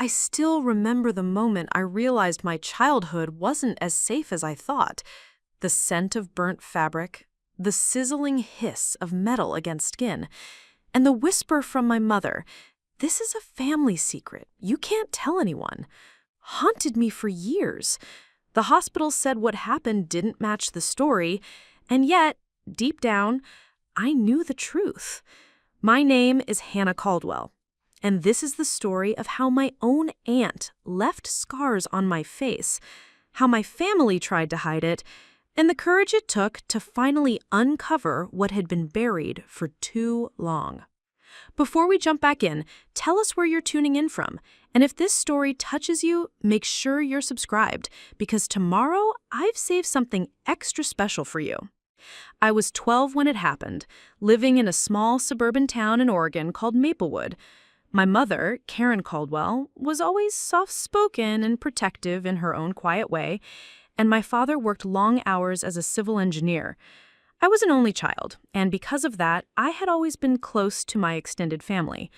I still remember the moment I realized my childhood wasn't as safe as I thought. The scent of burnt fabric, the sizzling hiss of metal against skin, and the whisper from my mother, "This is a family secret. You can't tell anyone," haunted me for years. The hospital said what happened didn't match the story, and yet, deep down, I knew the truth. My name is Hannah Caldwell, and this is the story of how my own aunt left scars on my face, how my family tried to hide it, and the courage it took to finally uncover what had been buried for too long. Before we jump back in, tell us where you're tuning in from, and if this story touches you, make sure you're subscribed, because tomorrow I've saved something extra special for you. I was 12 when it happened, living in a small suburban town in Oregon called Maplewood. My mother, Karen Caldwell, was always soft-spoken and protective in her own quiet way, and my father worked long hours as a civil engineer. I was an only child, and because of that, I had always been close to my extended family.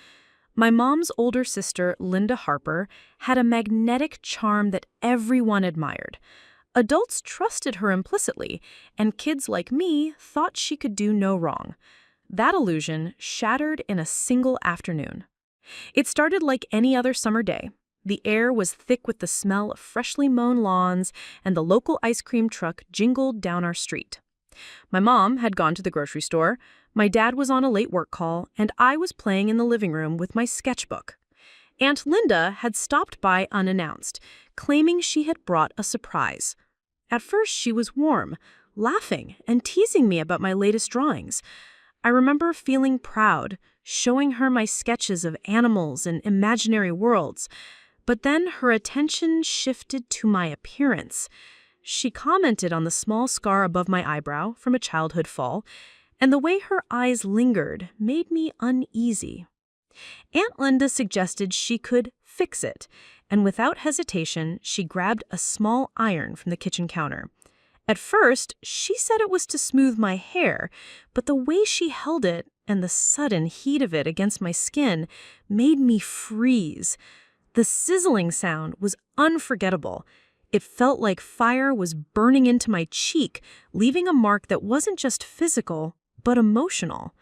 My mom's older sister, Linda Harper, had a magnetic charm that everyone admired. Adults trusted her implicitly, and kids like me thought she could do no wrong. That illusion shattered in a single afternoon. It started like any other summer day. The air was thick with the smell of freshly mown lawns, and the local ice cream truck jingled down our street. My mom had gone to the grocery store, my dad was on a late work call, and I was playing in the living room with my sketchbook. Aunt Linda had stopped by unannounced, claiming she had brought a surprise. At first, she was warm, laughing and teasing me about my latest drawings. I remember feeling proud, showing her my sketches of animals and imaginary worlds. But then her attention shifted to my appearance. She commented on the small scar above my eyebrow from a childhood fall, and the way her eyes lingered made me uneasy. Aunt Linda suggested she could fix it, and without hesitation, she grabbed a small iron from the kitchen counter. At first, she said it was to smooth my hair, but the way she held it and the sudden heat of it against my skin made me freeze. The sizzling sound was unforgettable. It felt like fire was burning into my cheek, leaving a mark that wasn't just physical, but emotional.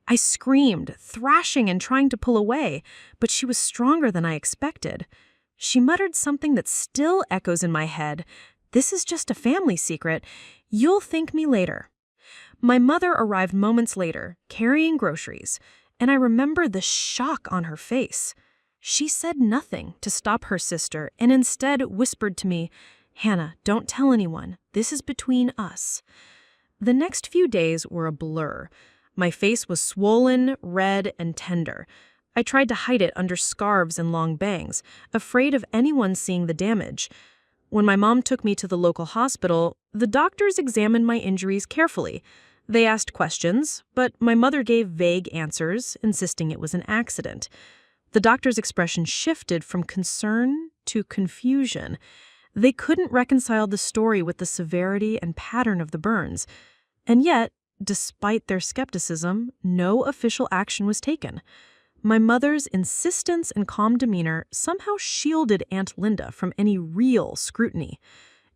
I screamed, thrashing and trying to pull away, but she was stronger than I expected. She muttered something that still echoes in my head. "This is just a family secret. You'll thank me later." My mother arrived moments later, carrying groceries, and I remember the shock on her face. She said nothing to stop her sister and instead whispered to me, "Hannah, don't tell anyone. This is between us." The next few days were a blur. My face was swollen, red, and tender. I tried to hide it under scarves and long bangs, afraid of anyone seeing the damage. When my mom took me to the local hospital, the doctors examined my injuries carefully. They asked questions, but my mother gave vague answers, insisting it was an accident. The doctor's expression shifted from concern to confusion. They couldn't reconcile the story with the severity and pattern of the burns. And yet, despite their skepticism, no official action was taken. My mother's insistence and calm demeanor somehow shielded Aunt Linda from any real scrutiny.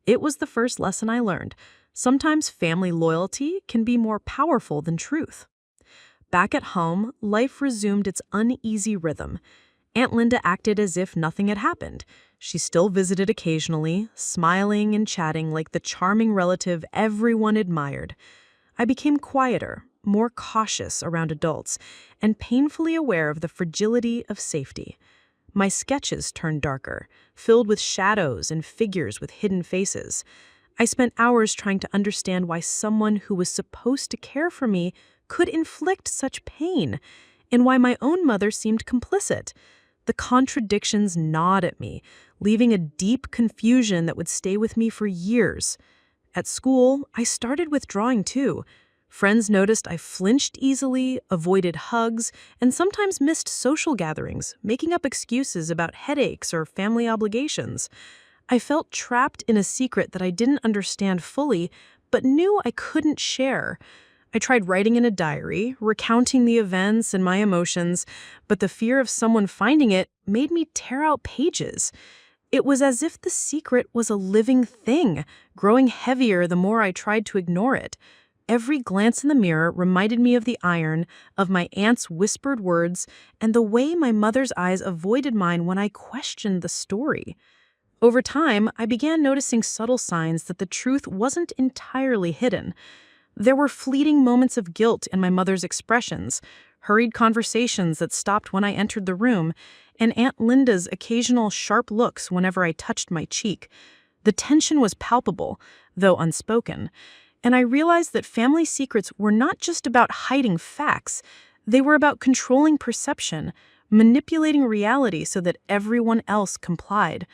It was the first lesson I learned. Sometimes family loyalty can be more powerful than truth. Back at home, life resumed its uneasy rhythm. Aunt Linda acted as if nothing had happened. She still visited occasionally, smiling and chatting like the charming relative everyone admired. I became quieter, more cautious around adults, and painfully aware of the fragility of safety. My sketches turned darker, filled with shadows and figures with hidden faces. I spent hours trying to understand why someone who was supposed to care for me could inflict such pain, and why my own mother seemed complicit. The contradictions gnawed at me, leaving a deep confusion that would stay with me for years. At school, I started withdrawing too. Friends noticed I flinched easily, avoided hugs, and sometimes missed social gatherings, making up excuses about headaches or family obligations. I felt trapped in a secret that I didn't understand fully, but knew I couldn't share. I tried writing in a diary, recounting the events and my emotions, but the fear of someone finding it made me tear out pages. It was as if the secret was a living thing, growing heavier the more I tried to ignore it. Every glance in the mirror reminded me of the iron, of my aunt's whispered words, and the way my mother's eyes avoided mine when I questioned the story. Over time, I began noticing subtle signs that the truth wasn't entirely hidden. There were fleeting moments of guilt in my mother's expressions, hurried conversations that stopped when I entered the room, and Aunt Linda's occasional sharp looks whenever I touched my cheek. The tension was palpable, though unspoken, and I realized that family secrets were not just about hiding facts. They were about controlling perception, manipulating reality so that everyone else complied.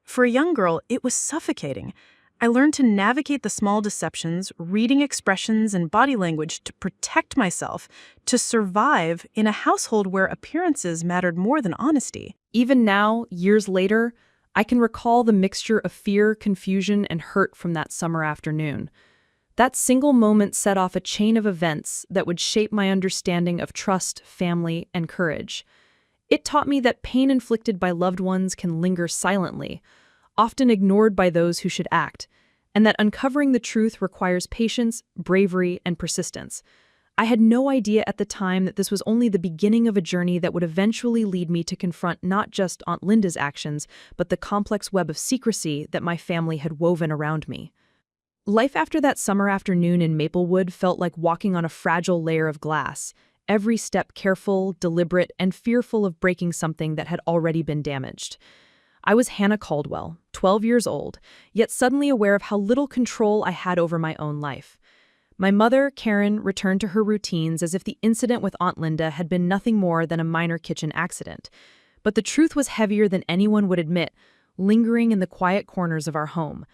For a young girl, it was suffocating. I learned to navigate the small deceptions, reading expressions and body language to protect myself, to survive in a household where appearances mattered more than honesty. Even now, years later, I can recall the mixture of fear, confusion, and hurt from that summer afternoon. That single moment set off a chain of events that would shape my understanding of trust, family, and courage. It taught me that pain inflicted by loved ones can linger silently, often ignored by those who should act, and that uncovering the truth requires patience, bravery, and persistence. I had no idea at the time that this was only the beginning of a journey that would eventually lead me to confront not just Aunt Linda's actions, but the complex web of secrecy that my family had woven around me. Life after that summer afternoon in Maplewood felt like walking on a fragile layer of glass, every step careful, deliberate, and fearful of breaking something that had already been damaged. I was Hannah Caldwell, 12 years old, yet suddenly aware of how little control I had over my own life. My mother, Karen, returned to her routines as if the incident with Aunt Linda had been nothing more than a minor kitchen accident. But the truth was heavier than anyone would admit, lingering in the quiet corners of our home.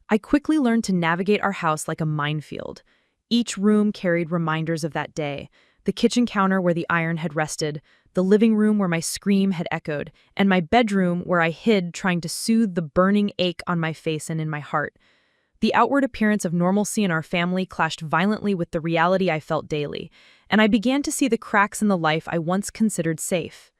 I quickly learned to navigate our house like a minefield. Each room carried reminders of that day: the kitchen counter where the iron had rested, the living room where my scream had echoed, and my bedroom where I hid trying to soothe the burning ache on my face and in my heart. The outward appearance of normalcy in our family clashed violently with the reality I felt daily, and I began to see the cracks in the life I once considered safe.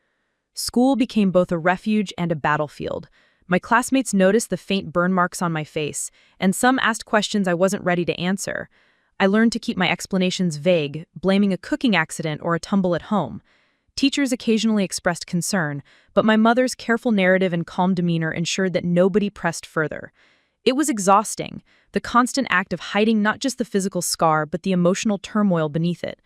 School became both a refuge and a battlefield. My classmates noticed the faint burn marks on my face, and some asked questions I wasn't ready to answer. I learned to keep my explanations vague, blaming a cooking accident or a tumble at home. Teachers occasionally expressed concern, but my mother's careful narrative and calm demeanor ensured that nobody pressed further. It was exhausting, the constant act of hiding not just the physical scar, but the emotional turmoil beneath it.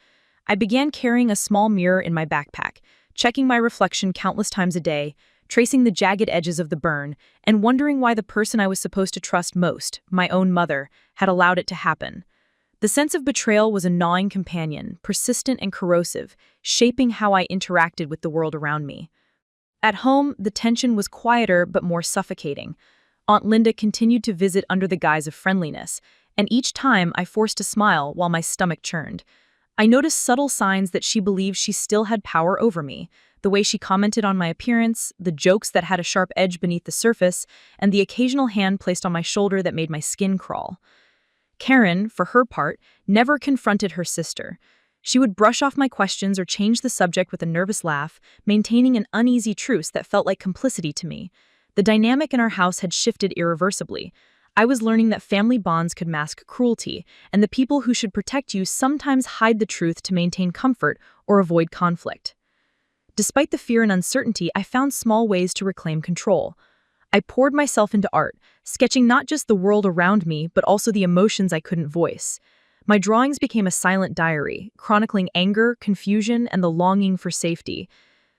I began carrying a small mirror in my backpack, checking my reflection countless times a day, tracing the jagged edges of the burn, and wondering why the person I was supposed to trust most, my own mother, had allowed it to happen. The sense of betrayal was a gnawing companion, persistent and corrosive, shaping how I interacted with the world around me. At home, the tension was quieter but more suffocating. Aunt Linda continued to visit under the guise of friendliness, and each time I forced a smile while my stomach churned. I noticed subtle signs that she believed she still had power over me: the way she commented on my appearance, the jokes that had a sharp edge beneath the surface, and the occasional hand placed on my shoulder that made my skin crawl. Karen, for her part, never confronted her sister. She would brush off my questions or change the subject with a nervous laugh, maintaining an uneasy truce that felt like complicity to me. The dynamic in our house had shifted irreversibly. I was learning that family bonds could mask cruelty, and the people who should protect you sometimes hide the truth to maintain comfort or avoid conflict. Despite the fear and uncertainty, I found small ways to reclaim control. I poured myself into art, sketching not just the world around me, but also the emotions I couldn't voice. My drawings became a silent diary, chronicling anger, confusion, and the longing for safety.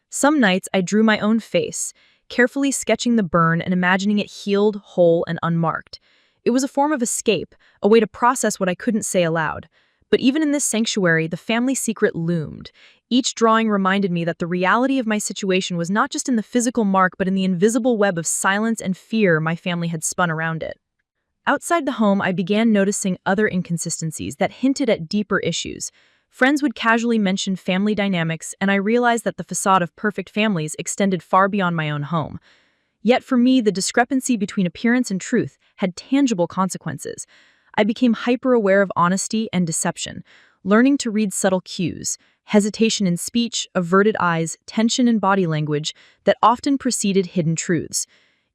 Some nights I drew my own face, carefully sketching the burn and imagining it healed, whole, and unmarked. It was a form of escape, a way to process what I couldn't say aloud. But even in this sanctuary, the family secret loomed. Each drawing reminded me that the reality of my situation was not just in the physical mark, but in the invisible web of silence and fear my family had spun around it. Outside the home, I began noticing other inconsistencies that hinted at deeper issues. Friends would casually mention family dynamics, and I realized that the facade of perfect families extended far beyond my own home. Yet for me, the discrepancy between appearance and truth had tangible consequences. I became hyper-aware of honesty and deception, learning to read subtle cues, hesitation in speech, averted eyes, tension in body language that often preceded hidden truths.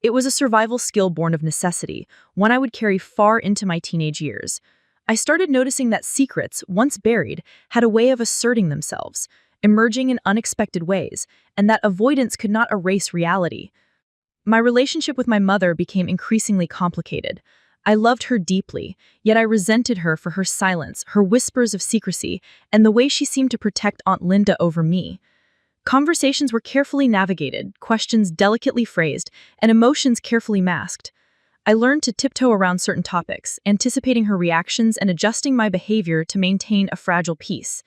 It was a survival skill born of necessity, one I would carry far into my teenage years. I started noticing that secrets, once buried, had a way of asserting themselves, emerging in unexpected ways, and that avoidance could not erase reality. My relationship with my mother became increasingly complicated. I loved her deeply, yet I resented her for her silence, her whispers of secrecy, and the way she seemed to protect Aunt Linda over me. Conversations were carefully navigated, questions delicately phrased, and emotions carefully masked. I learned to tiptoe around certain topics, anticipating her reactions and adjusting my behavior to maintain a fragile peace.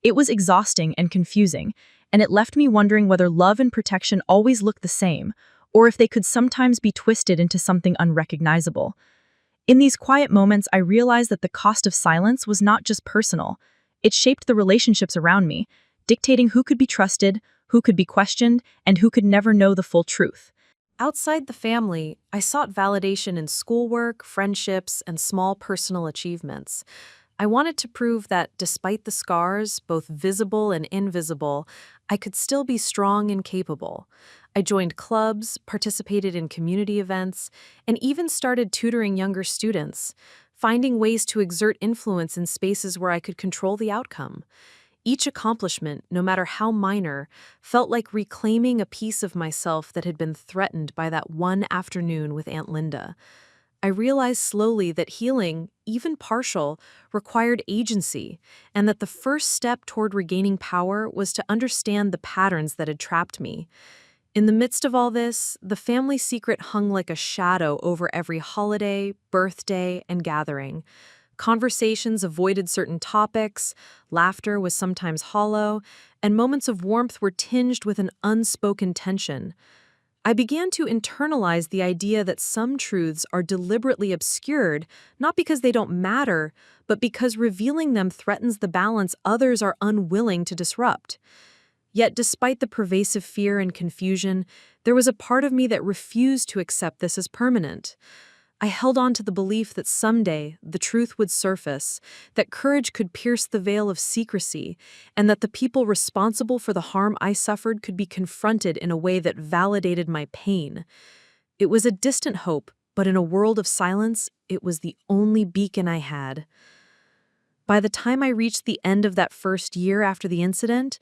It was exhausting and confusing, and it left me wondering whether love and protection always looked the same, or if they could sometimes be twisted into something unrecognizable. In these quiet moments, I realized that the cost of silence was not just personal. It shaped the relationships around me, dictating who could be trusted, who could be questioned, and who could never know the full truth. Outside the family, I sought validation in schoolwork, friendships, and small personal achievements. I wanted to prove that despite the scars, both visible and invisible, I could still be strong and capable. I joined clubs, participated in community events, and even started tutoring younger students, finding ways to exert influence in spaces where I could control the outcome. Each accomplishment, no matter how minor, felt like reclaiming a piece of myself that had been threatened by that one afternoon with Aunt Linda. I realized slowly that healing, even partial, required agency, and that the first step toward regaining power was to understand the patterns that had trapped me. In the midst of all this, the family secret hung like a shadow over every holiday, birthday, and gathering. Conversations avoided certain topics, laughter was sometimes hollow, and moments of warmth were tinged with an unspoken tension. I began to internalize the idea that some truths are deliberately obscured, not because they don't matter, but because revealing them threatens the balance others are unwilling to disrupt. Yet, despite the pervasive fear and confusion, there was a part of me that refused to accept this as permanent. I held on to the belief that someday the truth would surface, that courage could pierce the veil of secrecy, and that the people responsible for the harm I suffered could be confronted in a way that validated my pain. It was a distant hope, but in a world of silence, it was the only beacon I had. By the time I reached the end of that first year after the incident,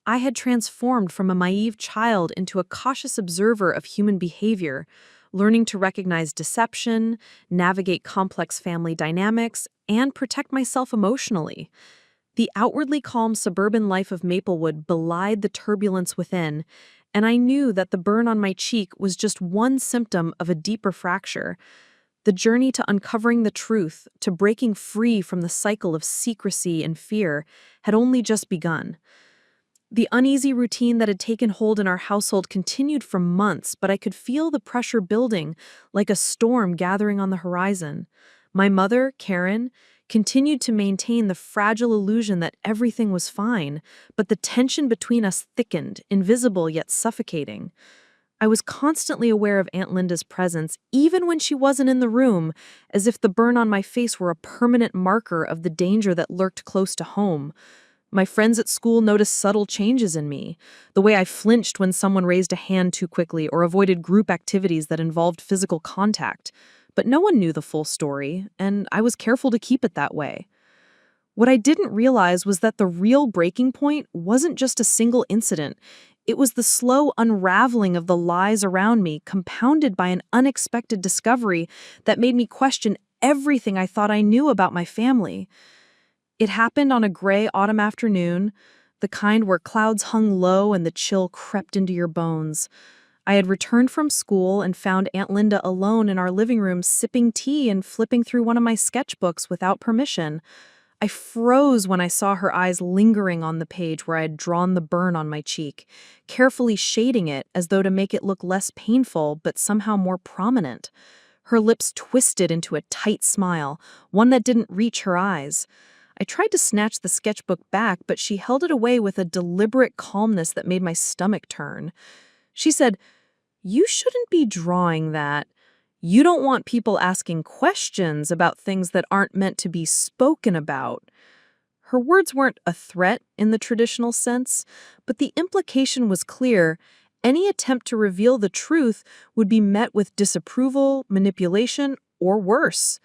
I had transformed from a naive child into a cautious observer of human behavior, learning to recognize deception, navigate complex family dynamics, and protect myself emotionally. The outwardly calm suburban life of Maplewood belied the turbulence within, and I knew that the burn on my cheek was just one symptom of a deeper fracture. The journey to uncovering the truth, to breaking free from the cycle of secrecy and fear, had only just begun. The uneasy routine that had taken hold in our household continued for months, but I could feel the pressure building, like a storm gathering on the horizon. My mother, Karen, continued to maintain the fragile illusion that everything was fine, but the tension between us thickened, invisible yet suffocating. I was constantly aware of Aunt Linda's presence, even when she wasn't in the room, as if the burn on my face were a permanent marker of the danger that lurked close to home. My friends at school noticed subtle changes in me, the way I flinched when someone raised a hand too quickly or avoided group activities that involved physical contact. But no one knew the full story, and I was careful to keep it that way. What I didn't realize was that the real breaking point wasn't just a single incident. It was the slow unraveling of the lies around me, compounded by an unexpected discovery that made me question everything I thought I knew about my family. It happened on a gray autumn afternoon, the kind where clouds hung low and the chill crept into your bones. I had returned from school and found Aunt Linda alone in our living room sipping tea and flipping through one of my sketchbooks without permission. I froze when I saw her eyes lingering on the page where I had drawn the burn on my cheek, carefully shading it as though to make it look less painful but somehow more prominent. Her lips twisted into a tight smile, one that didn't reach her eyes. I tried to snatch the sketchbook back, but she held it away with a deliberate calmness that made my stomach turn. She said, "You shouldn't be drawing that. You don't want people asking questions about things that aren't meant to be spoken about." Her words weren't a threat in the traditional sense, but the implication was clear. Any attempt to reveal the truth would be met with disapproval, manipulation, or worse.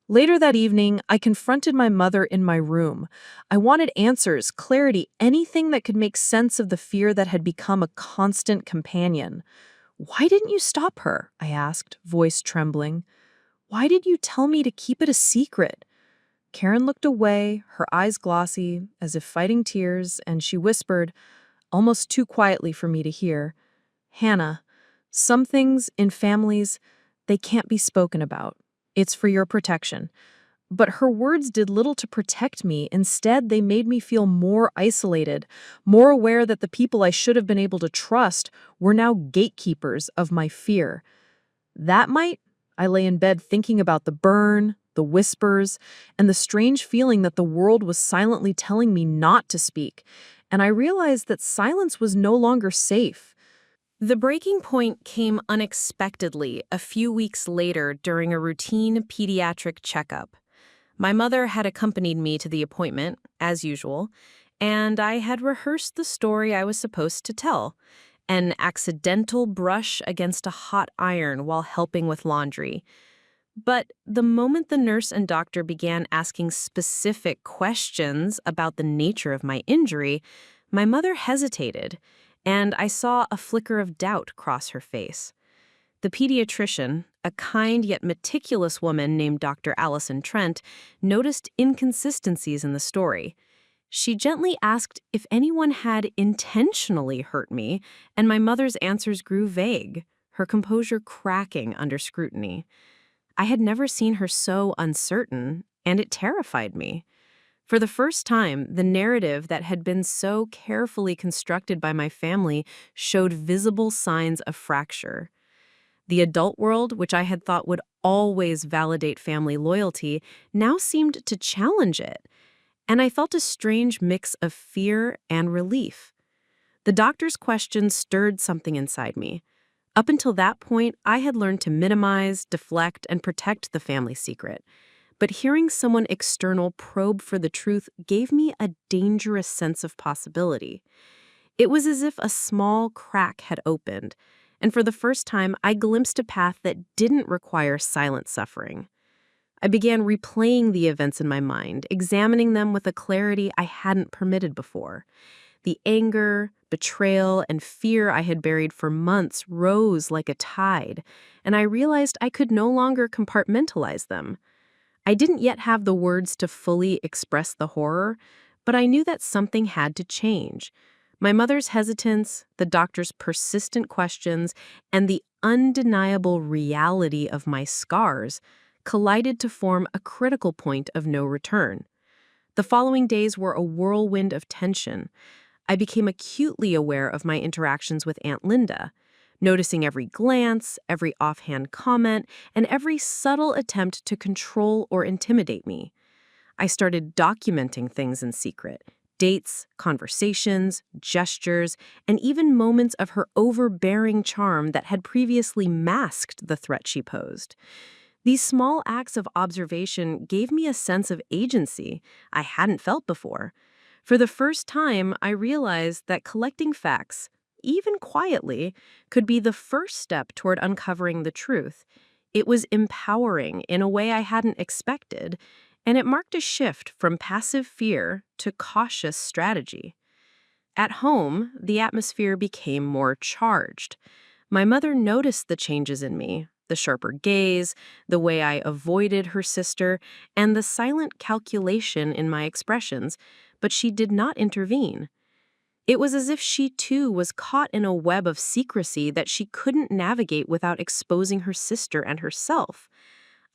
Later that evening, I confronted my mother in my room. I wanted answers, clarity, anything that could make sense of the fear that had become a constant companion. "Why didn't you stop her?" I asked, voice trembling. "Why did you tell me to keep it a secret?" Karen looked away, her eyes glossy, as if fighting tears, and she whispered, almost too quietly for me to hear, "Hannah, some things in families, they can't be spoken about. It's for your protection." But her words did little to protect me. Instead, they made me feel more isolated, more aware that the people I should have been able to trust were now gatekeepers of my fear. I lay in bed thinking about the burn, the whispers, and the strange feeling that the world was silently telling me not to speak, and I realized that silence was no longer safe. The breaking point came unexpectedly a few weeks later during a routine pediatric checkup. My mother had accompanied me to the appointment, as usual, and I had rehearsed the story I was supposed to tell: an accidental brush against a hot iron while helping with laundry. But the moment the nurse and doctor began asking specific questions about the nature of my injury, my mother hesitated, and I saw a flicker of doubt cross her face. The pediatrician, a kind yet meticulous woman named Dr. Allison Trent, noticed inconsistencies in the story. She gently asked if anyone had intentionally hurt me, and my mother's answers grew vague, her composure cracking under scrutiny. I had never seen her so uncertain, and it terrified me. For the first time, the narrative that had been so carefully constructed by my family showed visible signs of fracture. The adult world, which I had thought would always validate family loyalty, now seemed to challenge it, and I felt a strange mix of fear and relief. The doctor's questions stirred something inside me. Up until that point, I had learned to minimize, deflect, and protect the family secret. But hearing someone external probe for the truth gave me a dangerous sense of possibility. It was as if a small crack had opened, and for the first time, I glimpsed a path that didn't require silent suffering. I began replaying the events in my mind, examining them with a clarity I hadn't permitted before. The anger, betrayal, and fear I had buried for months rose like a tide, and I realized I could no longer compartmentalize them. I didn't yet have the words to fully express the horror, but I knew that something had to change. My mother's hesitance, the doctor's persistent questions, and the undeniable reality of my scars collided to form a critical point of no return. The following days were a whirlwind of tension. I became acutely aware of my interactions with Aunt Linda, noticing every glance, every offhand comment, and every subtle attempt to control or intimidate me. I started documenting things in secret: dates, conversations, gestures, and even moments of her overbearing charm that had previously masked the threat she posed. These small acts of observation gave me a sense of agency I hadn't felt before. For the first time, I realized that collecting facts, even quietly, could be the first step toward uncovering the truth. It was empowering in a way I hadn't expected, and it marked a shift from passive fear to cautious strategy. At home, the atmosphere became more charged. My mother noticed the changes in me: the sharper gaze, the way I avoided her sister, and the silent calculation in my expressions, but she did not intervene. It was as if she too was caught in a web of secrecy that she couldn't navigate without exposing her sister and herself.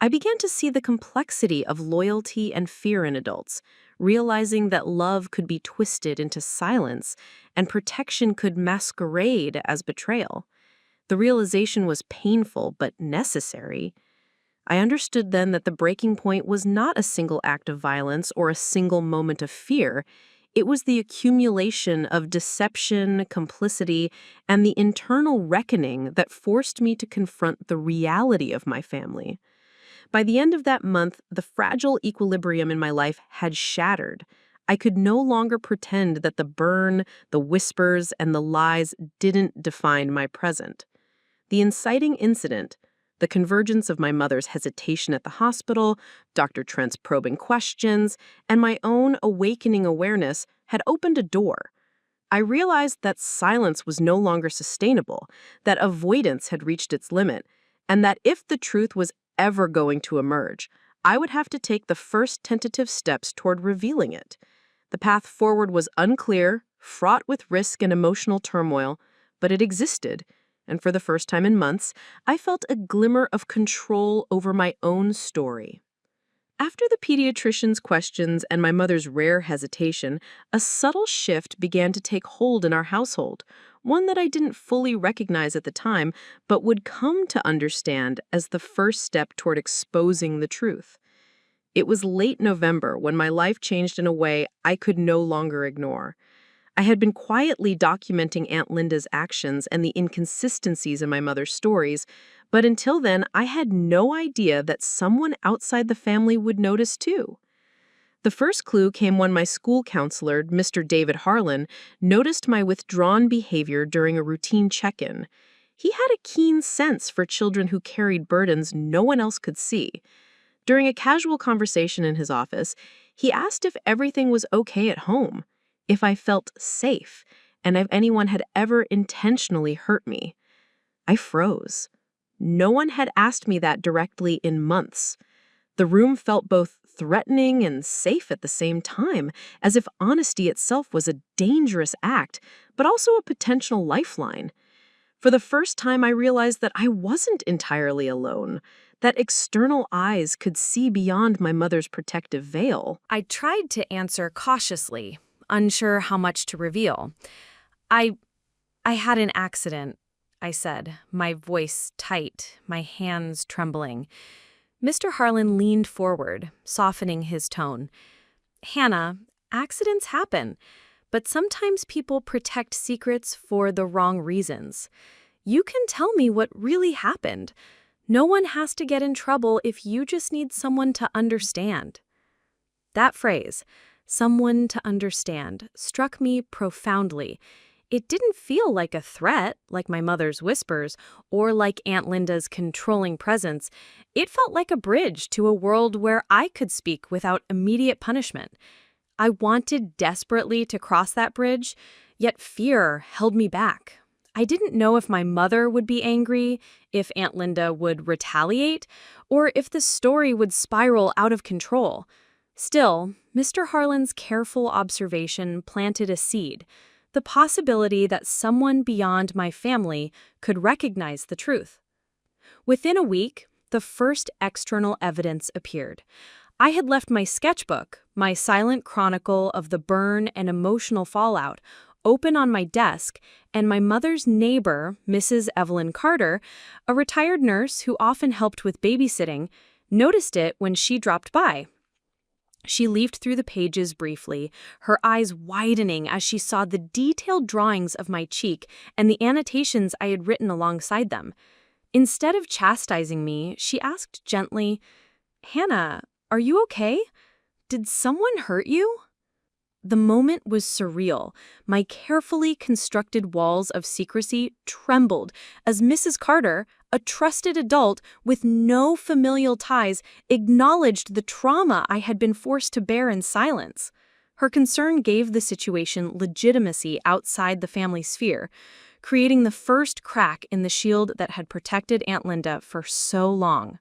I began to see the complexity of loyalty and fear in adults, realizing that love could be twisted into silence and protection could masquerade as betrayal. The realization was painful but necessary. I understood then that the breaking point was not a single act of violence or a single moment of fear. It was the accumulation of deception, complicity, and the internal reckoning that forced me to confront the reality of my family. By the end of that month, the fragile equilibrium in my life had shattered. I could no longer pretend that the burn, the whispers, and the lies didn't define my present. The inciting incident, the convergence of my mother's hesitation at the hospital, Dr. Trent's probing questions, and my own awakening awareness had opened a door. I realized that silence was no longer sustainable, that avoidance had reached its limit, and that if the truth was ever going to emerge, I would have to take the first tentative steps toward revealing it. The path forward was unclear, fraught with risk and emotional turmoil, but it existed, and for the first time in months, I felt a glimmer of control over my own story. After the pediatrician's questions and my mother's rare hesitation, a subtle shift began to take hold in our household, one that I didn't fully recognize at the time, but would come to understand as the first step toward exposing the truth. It was late November when my life changed in a way I could no longer ignore. I had been quietly documenting Aunt Linda's actions and the inconsistencies in my mother's stories, but until then, I had no idea that someone outside the family would notice too. The first clue came when my school counselor, Mr. David Harlan, noticed my withdrawn behavior during a routine check-in. He had a keen sense for children who carried burdens no one else could see. During a casual conversation in his office, he asked if everything was okay at home, if I felt safe, and if anyone had ever intentionally hurt me. I froze. No one had asked me that directly in months. The room felt both threatening and safe at the same time, as if honesty itself was a dangerous act, but also a potential lifeline. For the first time, I realized that I wasn't entirely alone, that external eyes could see beyond my mother's protective veil. I tried to answer cautiously, unsure how much to reveal. I had an accident, I said, my voice tight, my hands trembling. Mr. Harlan leaned forward, softening his tone. Hannah, accidents happen, but sometimes people protect secrets for the wrong reasons. You can tell me what really happened. No one has to get in trouble if you just need someone to understand. That phrase, someone to understand, struck me profoundly. It didn't feel like a threat, like my mother's whispers, or like Aunt Linda's controlling presence. It felt like a bridge to a world where I could speak without immediate punishment. I wanted desperately to cross that bridge, yet fear held me back. I didn't know if my mother would be angry, if Aunt Linda would retaliate, or if the story would spiral out of control. Still, Mr. Harlan's careful observation planted a seed, the possibility that someone beyond my family could recognize the truth. Within a week, the first external evidence appeared. I had left my sketchbook, my silent chronicle of the burn and emotional fallout, open on my desk, and my mother's neighbor, Mrs. Evelyn Carter, a retired nurse who often helped with babysitting, noticed it when she dropped by. She leafed through the pages briefly, her eyes widening as she saw the detailed drawings of my cheek and the annotations I had written alongside them. Instead of chastising me, she asked gently, "Hannah, are you okay? Did someone hurt you?" The moment was surreal. My carefully constructed walls of secrecy trembled as Mrs. Carter, a trusted adult with no familial ties, acknowledged the trauma I had been forced to bear in silence. Her concern gave the situation legitimacy outside the family sphere, creating the first crack in the shield that had protected Aunt Linda for so long.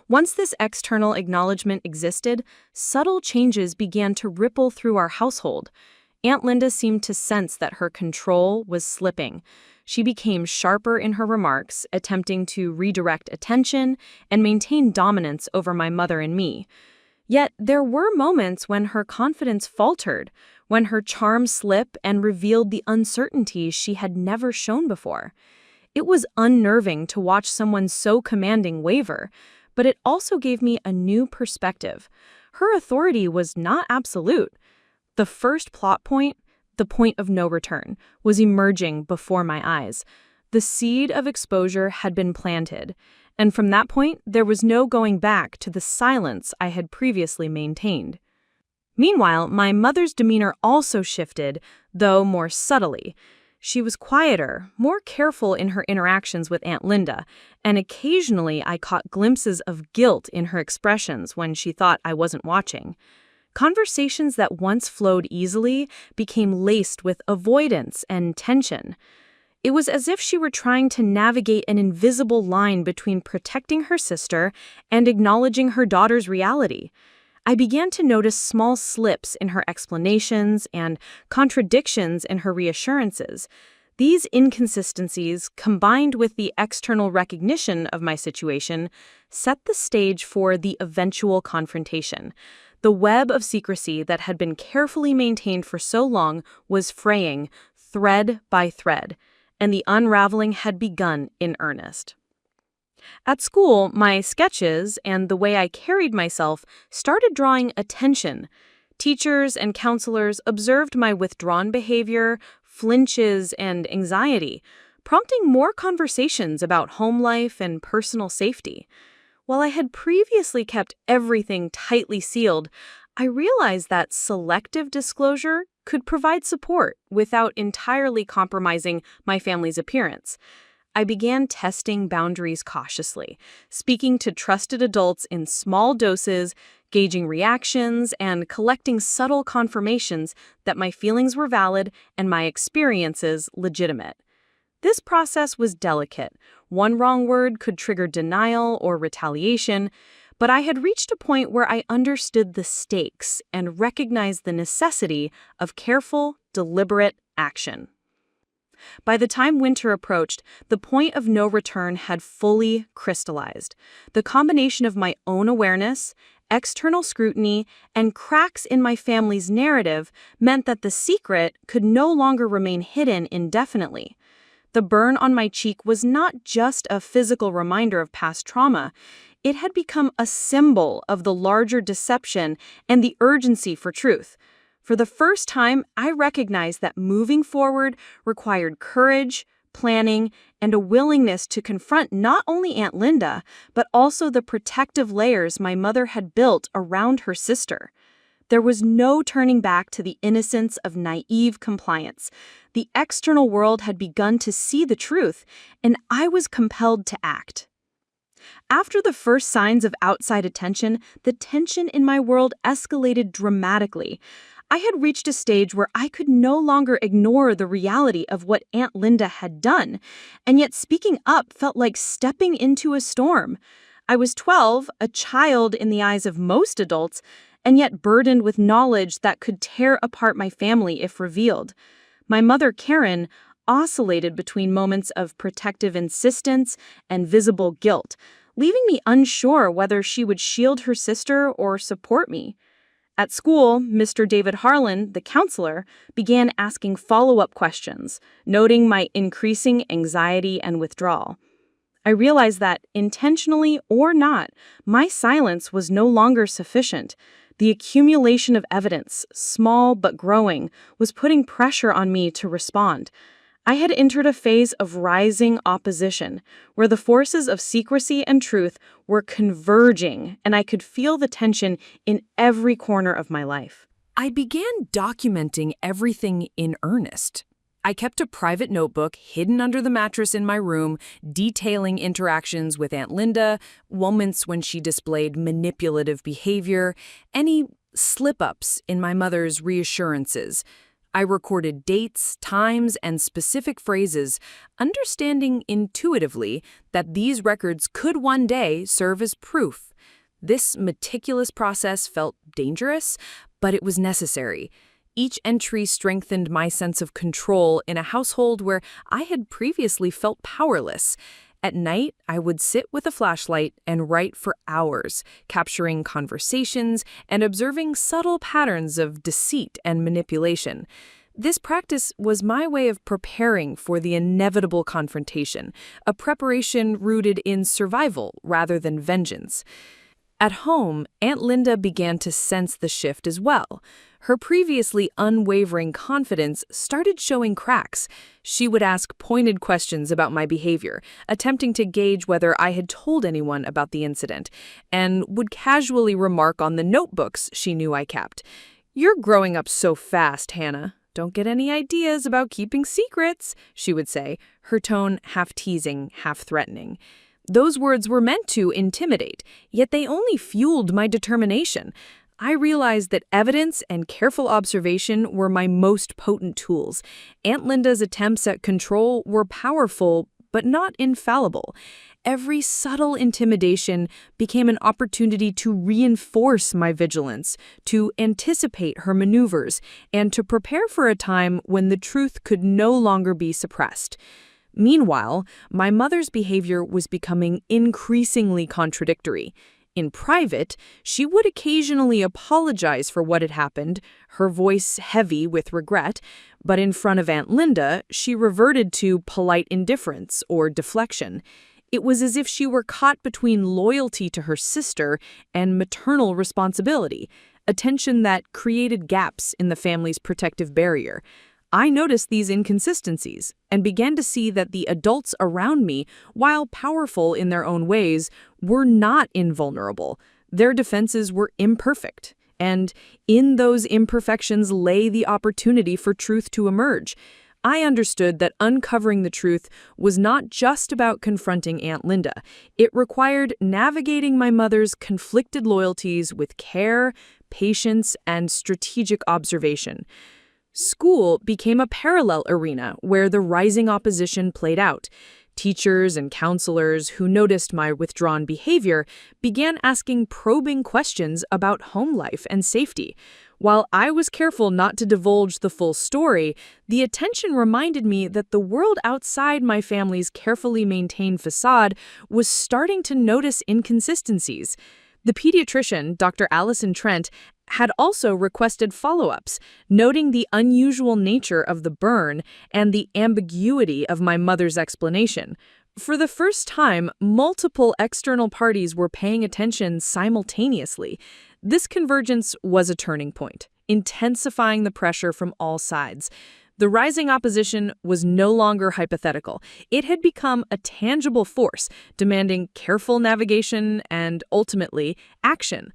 Once this external acknowledgement existed, subtle changes began to ripple through our household. Aunt Linda seemed to sense that her control was slipping. She became sharper in her remarks, attempting to redirect attention and maintain dominance over my mother and me. Yet there were moments when her confidence faltered, when her charm slipped and revealed the uncertainties she had never shown before. It was unnerving to watch someone so commanding waver, but it also gave me a new perspective. Her authority was not absolute. The first plot point, the point of no return, was emerging before my eyes. The seed of exposure had been planted, and from that point, there was no going back to the silence I had previously maintained. Meanwhile, my mother's demeanor also shifted, though more subtly. She was quieter, more careful in her interactions with Aunt Linda, and occasionally I caught glimpses of guilt in her expressions when she thought I wasn't watching. Conversations that once flowed easily became laced with avoidance and tension. It was as if she were trying to navigate an invisible line between protecting her sister and acknowledging her daughter's reality. I began to notice small slips in her explanations and contradictions in her reassurances. These inconsistencies, combined with the external recognition of my situation, set the stage for the eventual confrontation. The web of secrecy that had been carefully maintained for so long was fraying, thread by thread, and the unraveling had begun in earnest. At school, my sketches and the way I carried myself started drawing attention. Teachers and counselors observed my withdrawn behavior, flinches, and anxiety, prompting more conversations about home life and personal safety. While I had previously kept everything tightly sealed, I realized that selective disclosure could provide support without entirely compromising my family's appearance. I began testing boundaries cautiously, speaking to trusted adults in small doses, gauging reactions, and collecting subtle confirmations that my feelings were valid and my experiences legitimate. This process was delicate. One wrong word could trigger denial or retaliation, but I had reached a point where I understood the stakes and recognized the necessity of careful, deliberate action. By the time winter approached, the point of no return had fully crystallized. The combination of my own awareness, external scrutiny, and cracks in my family's narrative meant that the secret could no longer remain hidden indefinitely. The burn on my cheek was not just a physical reminder of past trauma. It had become a symbol of the larger deception and the urgency for truth. For the first time, I recognized that moving forward required courage, planning, and a willingness to confront not only Aunt Linda, but also the protective layers my mother had built around her sister. There was no turning back to the innocence of naive compliance. The external world had begun to see the truth, and I was compelled to act. After the first signs of outside attention, the tension in my world escalated dramatically. I had reached a stage where I could no longer ignore the reality of what Aunt Linda had done, and yet speaking up felt like stepping into a storm. I was 12, a child in the eyes of most adults, and yet burdened with knowledge that could tear apart my family if revealed. My mother, Karen, oscillated between moments of protective insistence and visible guilt, leaving me unsure whether she would shield her sister or support me. At school, Mr. David Harlan, the counselor, began asking follow-up questions, noting my increasing anxiety and withdrawal. I realized that, intentionally or not, my silence was no longer sufficient. The accumulation of evidence, small but growing, was putting pressure on me to respond. I had entered a phase of rising opposition, where the forces of secrecy and truth were converging, and I could feel the tension in every corner of my life. I began documenting everything in earnest. I kept a private notebook hidden under the mattress in my room, detailing interactions with Aunt Linda, moments when she displayed manipulative behavior, any slip-ups in my mother's reassurances. I recorded dates, times, and specific phrases, understanding intuitively that these records could one day serve as proof. This meticulous process felt dangerous, but it was necessary. Each entry strengthened my sense of control in a household where I had previously felt powerless. At night, I would sit with a flashlight and write for hours, capturing conversations and observing subtle patterns of deceit and manipulation. This practice was my way of preparing for the inevitable confrontation, a preparation rooted in survival rather than vengeance. At home, Aunt Linda began to sense the shift as well. Her previously unwavering confidence started showing cracks. She would ask pointed questions about my behavior, attempting to gauge whether I had told anyone about the incident, and would casually remark on the notebooks she knew I kept. "You're growing up so fast, Hannah. Don't get any ideas about keeping secrets," she would say, her tone half teasing, half threatening. Those words were meant to intimidate, yet they only fueled my determination. I realized that evidence and careful observation were my most potent tools. Aunt Linda's attempts at control were powerful, but not infallible. Every subtle intimidation became an opportunity to reinforce my vigilance, to anticipate her maneuvers, and to prepare for a time when the truth could no longer be suppressed. Meanwhile, my mother's behavior was becoming increasingly contradictory. In private, she would occasionally apologize for what had happened, her voice heavy with regret, but in front of Aunt Linda, she reverted to polite indifference or deflection. It was as if she were caught between loyalty to her sister and maternal responsibility, a tension that created gaps in the family's protective barrier. I noticed these inconsistencies and began to see that the adults around me, while powerful in their own ways, were not invulnerable. Their defenses were imperfect, and in those imperfections lay the opportunity for truth to emerge. I understood that uncovering the truth was not just about confronting Aunt Linda. It required navigating my mother's conflicted loyalties with care, patience, and strategic observation. School became a parallel arena where the rising opposition played out. Teachers and counselors who noticed my withdrawn behavior began asking probing questions about home life and safety. While I was careful not to divulge the full story, the attention reminded me that the world outside my family's carefully maintained facade was starting to notice inconsistencies. The pediatrician, Dr. Allison Trent, had also requested follow-ups, noting the unusual nature of the burn and the ambiguity of my mother's explanation. For the first time, multiple external parties were paying attention simultaneously. This convergence was a turning point, intensifying the pressure from all sides. The rising opposition was no longer hypothetical. It had become a tangible force, demanding careful navigation and, ultimately, action.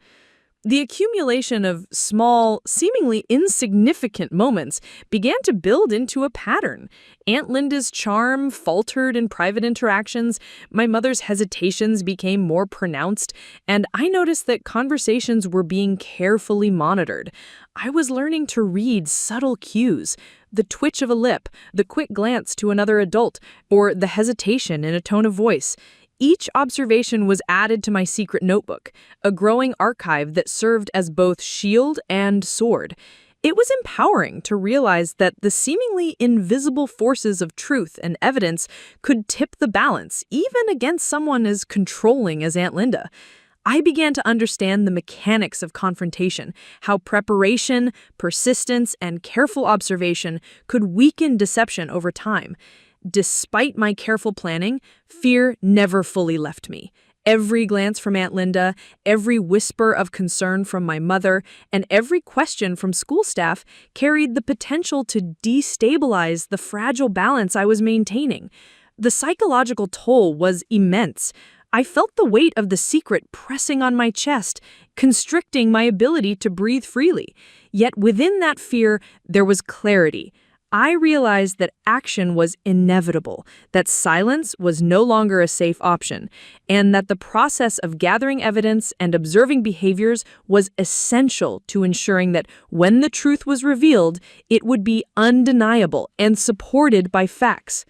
The accumulation of small, seemingly insignificant moments began to build into a pattern. Aunt Linda's charm faltered in private interactions, my mother's hesitations became more pronounced, and I noticed that conversations were being carefully monitored. I was learning to read subtle cues, the twitch of a lip, the quick glance to another adult, or the hesitation in a tone of voice. Each observation was added to my secret notebook, a growing archive that served as both shield and sword. It was empowering to realize that the seemingly invisible forces of truth and evidence could tip the balance, even against someone as controlling as Aunt Linda. I began to understand the mechanics of confrontation, how preparation, persistence, and careful observation could weaken deception over time. Despite my careful planning, fear never fully left me. Every glance from Aunt Linda, every whisper of concern from my mother, and every question from school staff carried the potential to destabilize the fragile balance I was maintaining. The psychological toll was immense. I felt the weight of the secret pressing on my chest, constricting my ability to breathe freely. Yet within that fear, there was clarity. I realized that action was inevitable, that silence was no longer a safe option, and that the process of gathering evidence and observing behaviors was essential to ensuring that when the truth was revealed, it would be undeniable and supported by facts.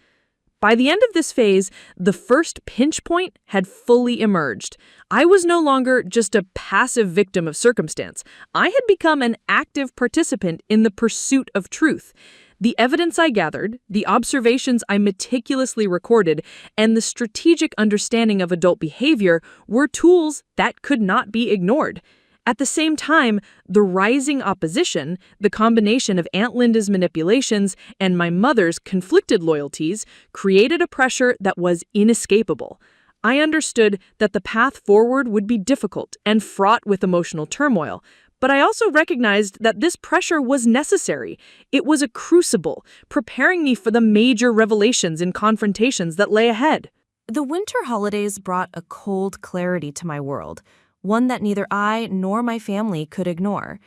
By the end of this phase, the first pinch point had fully emerged. I was no longer just a passive victim of circumstance. I had become an active participant in the pursuit of truth. The evidence I gathered, the observations I meticulously recorded, and the strategic understanding of adult behavior were tools that could not be ignored. At the same time, the rising opposition, the combination of Aunt Linda's manipulations and my mother's conflicted loyalties, created a pressure that was inescapable. I understood that the path forward would be difficult and fraught with emotional turmoil, but I also recognized that this pressure was necessary. It was a crucible, preparing me for the major revelations and confrontations that lay ahead. The winter holidays brought a cold clarity to my world, one that neither I nor my family could ignore.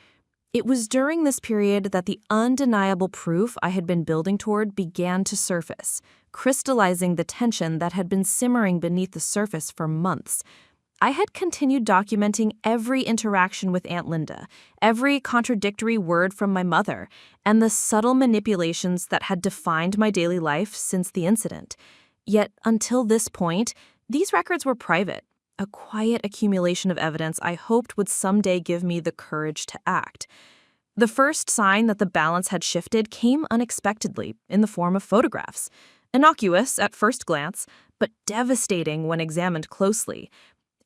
It was during this period that the undeniable proof I had been building toward began to surface, crystallizing the tension that had been simmering beneath the surface for months. I had continued documenting every interaction with Aunt Linda, every contradictory word from my mother, and the subtle manipulations that had defined my daily life since the incident. Yet, until this point, these records were private, a quiet accumulation of evidence I hoped would someday give me the courage to act. The first sign that the balance had shifted came unexpectedly in the form of photographs. Innocuous at first glance, but devastating when examined closely.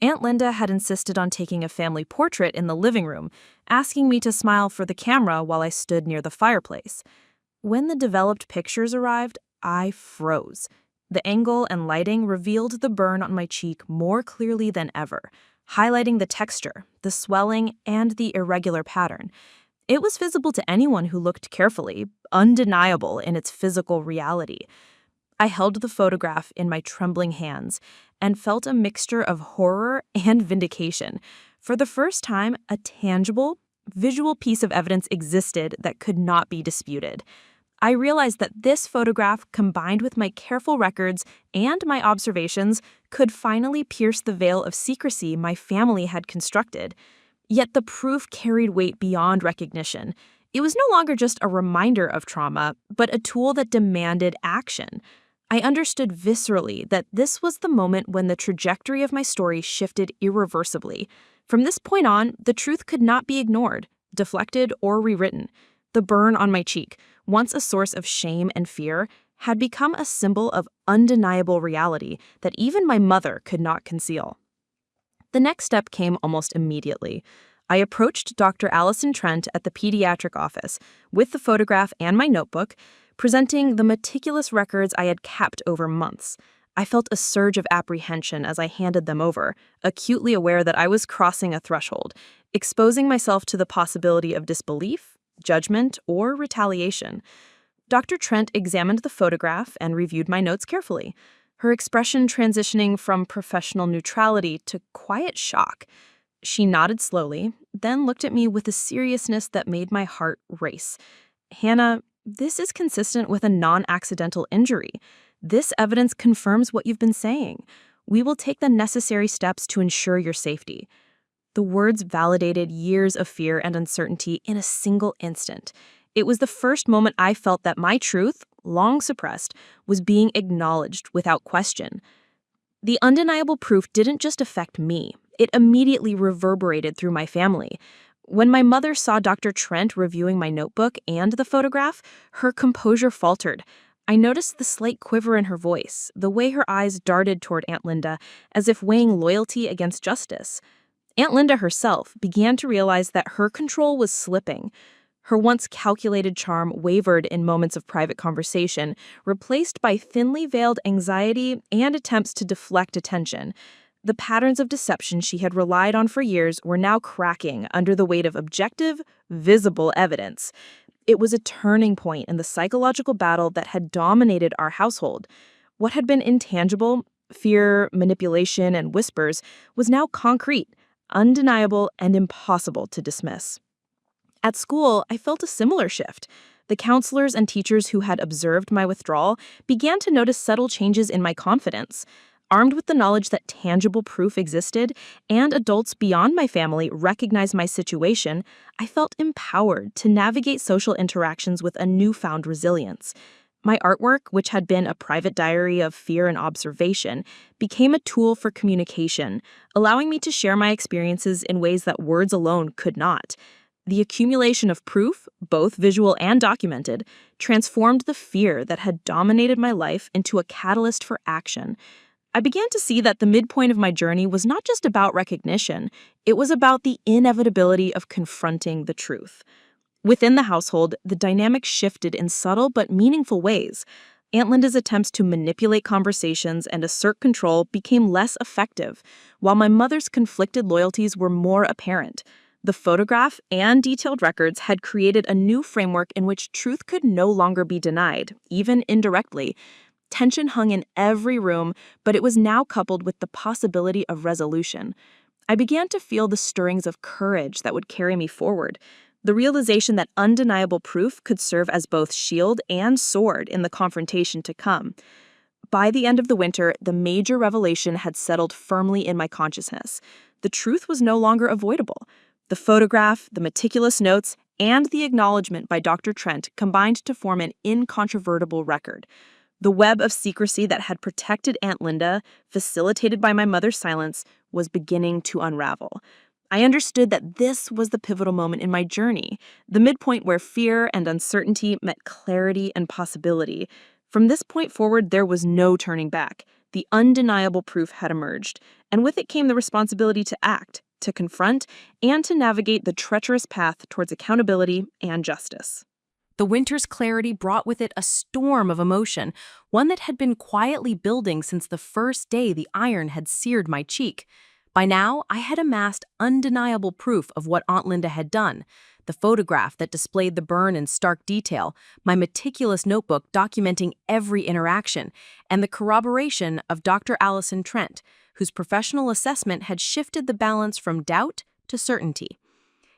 Aunt Linda had insisted on taking a family portrait in the living room, asking me to smile for the camera while I stood near the fireplace. When the developed pictures arrived, I froze. The angle and lighting revealed the burn on my cheek more clearly than ever, highlighting the texture, the swelling, and the irregular pattern. It was visible to anyone who looked carefully, undeniable in its physical reality. I held the photograph in my trembling hands and felt a mixture of horror and vindication. For the first time, a tangible, visual piece of evidence existed that could not be disputed. I realized that this photograph, combined with my careful records and my observations, could finally pierce the veil of secrecy my family had constructed. Yet the proof carried weight beyond recognition. It was no longer just a reminder of trauma, but a tool that demanded action. I understood viscerally that this was the moment when the trajectory of my story shifted irreversibly. From this point on, the truth could not be ignored, deflected, or rewritten. The burn on my cheek, once a source of shame and fear, had become a symbol of undeniable reality that even my mother could not conceal. The next step came almost immediately. I approached Dr. Allison Trent at the pediatric office with the photograph and my notebook, presenting the meticulous records I had kept over months. I felt a surge of apprehension as I handed them over, acutely aware that I was crossing a threshold, exposing myself to the possibility of disbelief, judgment, or retaliation. Dr. Trent examined the photograph and reviewed my notes carefully, her expression transitioning from professional neutrality to quiet shock. She nodded slowly, then looked at me with a seriousness that made my heart race. "Hannah, this is consistent with a non-accidental injury. This evidence confirms what you've been saying. We will take the necessary steps to ensure your safety." The words validated years of fear and uncertainty in a single instant. It was the first moment I felt that my truth, long suppressed, was being acknowledged without question. The undeniable proof didn't just affect me. It immediately reverberated through my family. When my mother saw Dr. Trent reviewing my notebook and the photograph, her composure faltered. I noticed the slight quiver in her voice, the way her eyes darted toward Aunt Linda, as if weighing loyalty against justice. Aunt Linda herself began to realize that her control was slipping. Her once calculated charm wavered in moments of private conversation, replaced by thinly veiled anxiety and attempts to deflect attention. The patterns of deception she had relied on for years were now cracking under the weight of objective, visible evidence. It was a turning point in the psychological battle that had dominated our household. What had been intangible, fear, manipulation, and whispers, was now concrete, undeniable, and impossible to dismiss. At school, I felt a similar shift. The counselors and teachers who had observed my withdrawal began to notice subtle changes in my confidence. Armed with the knowledge that tangible proof existed and adults beyond my family recognized my situation, I felt empowered to navigate social interactions with a newfound resilience. My artwork, which had been a private diary of fear and observation, became a tool for communication, allowing me to share my experiences in ways that words alone could not. The accumulation of proof, both visual and documented, transformed the fear that had dominated my life into a catalyst for action. I began to see that the midpoint of my journey was not just about recognition, it was about the inevitability of confronting the truth. Within the household, the dynamic shifted in subtle but meaningful ways. Aunt Linda's attempts to manipulate conversations and assert control became less effective, while my mother's conflicted loyalties were more apparent. The photograph and detailed records had created a new framework in which truth could no longer be denied, even indirectly. Tension hung in every room, but it was now coupled with the possibility of resolution. I began to feel the stirrings of courage that would carry me forward. the realization that undeniable proof could serve as both shield and sword in the confrontation to come. By the end of the winter, the major revelation had settled firmly in my consciousness. The truth was no longer avoidable. The photograph, the meticulous notes, and the acknowledgement by Dr. Trent combined to form an incontrovertible record. The web of secrecy that had protected Aunt Linda, facilitated by my mother's silence, was beginning to unravel. I understood that this was the pivotal moment in my journey, the midpoint where fear and uncertainty met clarity and possibility. From this point forward, there was no turning back. The undeniable proof had emerged, and with it came the responsibility to act, to confront, and to navigate the treacherous path towards accountability and justice. The winter's clarity brought with it a storm of emotion, one that had been quietly building since the first day the iron had seared my cheek. By now, I had amassed undeniable proof of what Aunt Linda had done. The photograph that displayed the burn in stark detail, my meticulous notebook documenting every interaction, and the corroboration of Dr. Allison Trent, whose professional assessment had shifted the balance from doubt to certainty.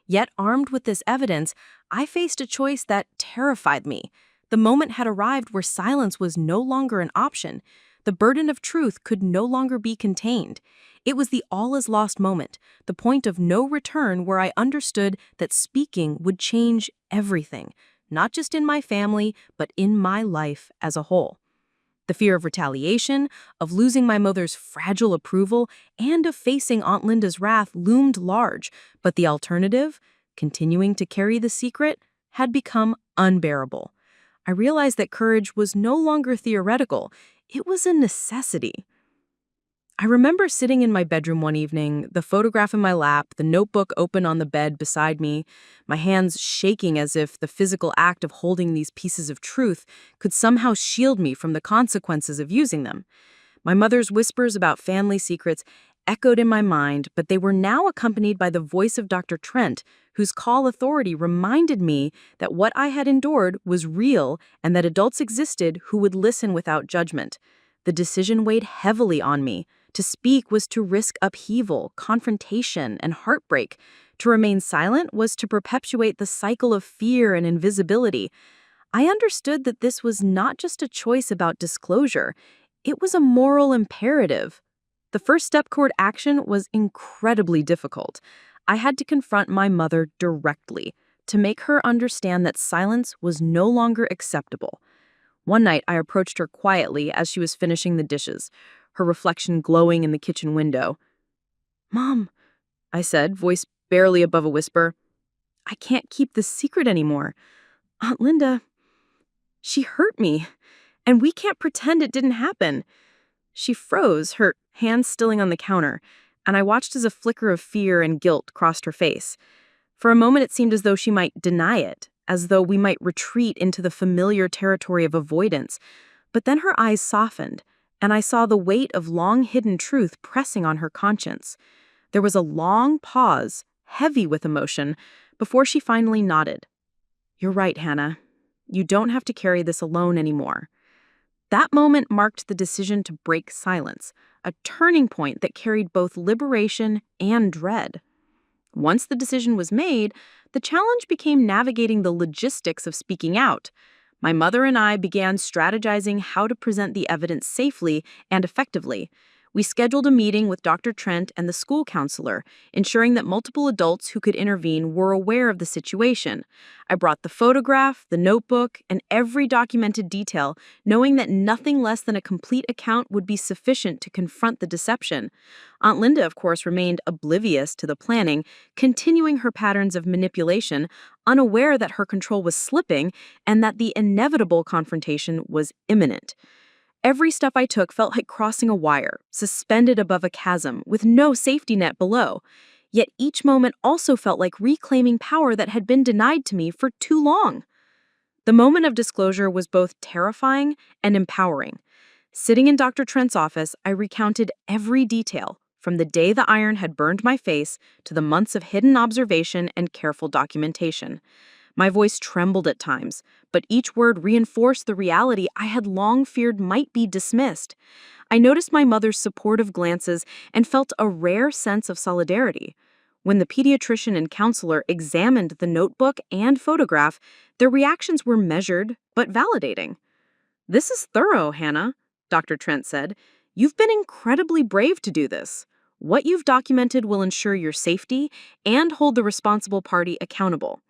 Yet, armed with this evidence, I faced a choice that terrified me. The moment had arrived where silence was no longer an option. The burden of truth could no longer be contained. It was the all-is-lost moment, the point of no return where I understood that speaking would change everything, not just in my family, but in my life as a whole. The fear of retaliation, of losing my mother's fragile approval, and of facing Aunt Linda's wrath loomed large, but the alternative, continuing to carry the secret, had become unbearable. I realized that courage was no longer theoretical, it was a necessity. I remember sitting in my bedroom one evening, the photograph in my lap, the notebook open on the bed beside me, my hands shaking as if the physical act of holding these pieces of truth could somehow shield me from the consequences of using them. My mother's whispers about family secrets echoed in my mind, but they were now accompanied by the voice of Dr. Trent, whose call authority reminded me that what I had endured was real and that adults existed who would listen without judgment. The decision weighed heavily on me. To speak was to risk upheaval, confrontation, and heartbreak. To remain silent was to perpetuate the cycle of fear and invisibility. I understood that this was not just a choice about disclosure. It was a moral imperative. The first step toward action was incredibly difficult. I had to confront my mother directly, to make her understand that silence was no longer acceptable. One night, I approached her quietly as she was finishing the dishes, her reflection glowing in the kitchen window. "Mom," I said, voice barely above a whisper, "I can't keep this secret anymore. Aunt Linda, she hurt me, and we can't pretend it didn't happen." She froze, her hands stilling on the counter, and I watched as a flicker of fear and guilt crossed her face. For a moment, it seemed as though she might deny it, as though we might retreat into the familiar territory of avoidance. But then her eyes softened, and I saw the weight of long-hidden truth pressing on her conscience. There was a long pause, heavy with emotion, before she finally nodded. "You're right, Hannah. You don't have to carry this alone anymore." That moment marked the decision to break silence, a turning point that carried both liberation and dread. Once the decision was made, the challenge became navigating the logistics of speaking out. My mother and I began strategizing how to present the evidence safely and effectively. We scheduled a meeting with Dr. Trent and the school counselor, ensuring that multiple adults who could intervene were aware of the situation. I brought the photograph, the notebook, and every documented detail, knowing that nothing less than a complete account would be sufficient to confront the deception. Aunt Linda, of course, remained oblivious to the planning, continuing her patterns of manipulation, unaware that her control was slipping and that the inevitable confrontation was imminent. Every step I took felt like crossing a wire, suspended above a chasm, with no safety net below. Yet each moment also felt like reclaiming power that had been denied to me for too long. The moment of disclosure was both terrifying and empowering. Sitting in Dr. Trent's office, I recounted every detail, from the day the iron had burned my face to the months of hidden observation and careful documentation. My voice trembled at times, but each word reinforced the reality I had long feared might be dismissed. I noticed my mother's supportive glances and felt a rare sense of solidarity. When the pediatrician and counselor examined the notebook and photograph, their reactions were measured but validating. "This is thorough, Hannah," Dr. Trent said. "You've been incredibly brave to do this. What you've documented will ensure your safety and hold the responsible party accountable."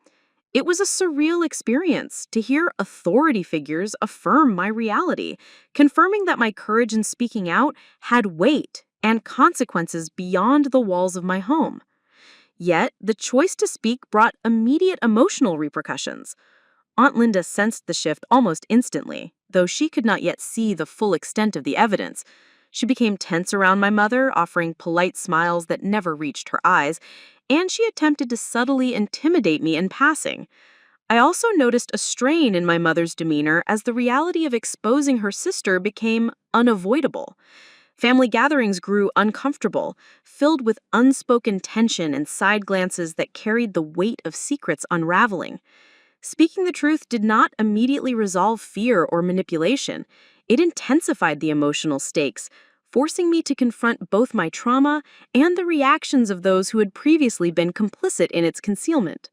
It was a surreal experience to hear authority figures affirm my reality, confirming that my courage in speaking out had weight and consequences beyond the walls of my home. Yet, the choice to speak brought immediate emotional repercussions. Aunt Linda sensed the shift almost instantly, though she could not yet see the full extent of the evidence. She became tense around my mother, offering polite smiles that never reached her eyes, and she attempted to subtly intimidate me in passing. I also noticed a strain in my mother's demeanor as the reality of exposing her sister became unavoidable. Family gatherings grew uncomfortable, filled with unspoken tension and side glances that carried the weight of secrets unraveling. Speaking the truth did not immediately resolve fear or manipulation. It intensified the emotional stakes, forcing me to confront both my trauma and the reactions of those who had previously been complicit in its concealment.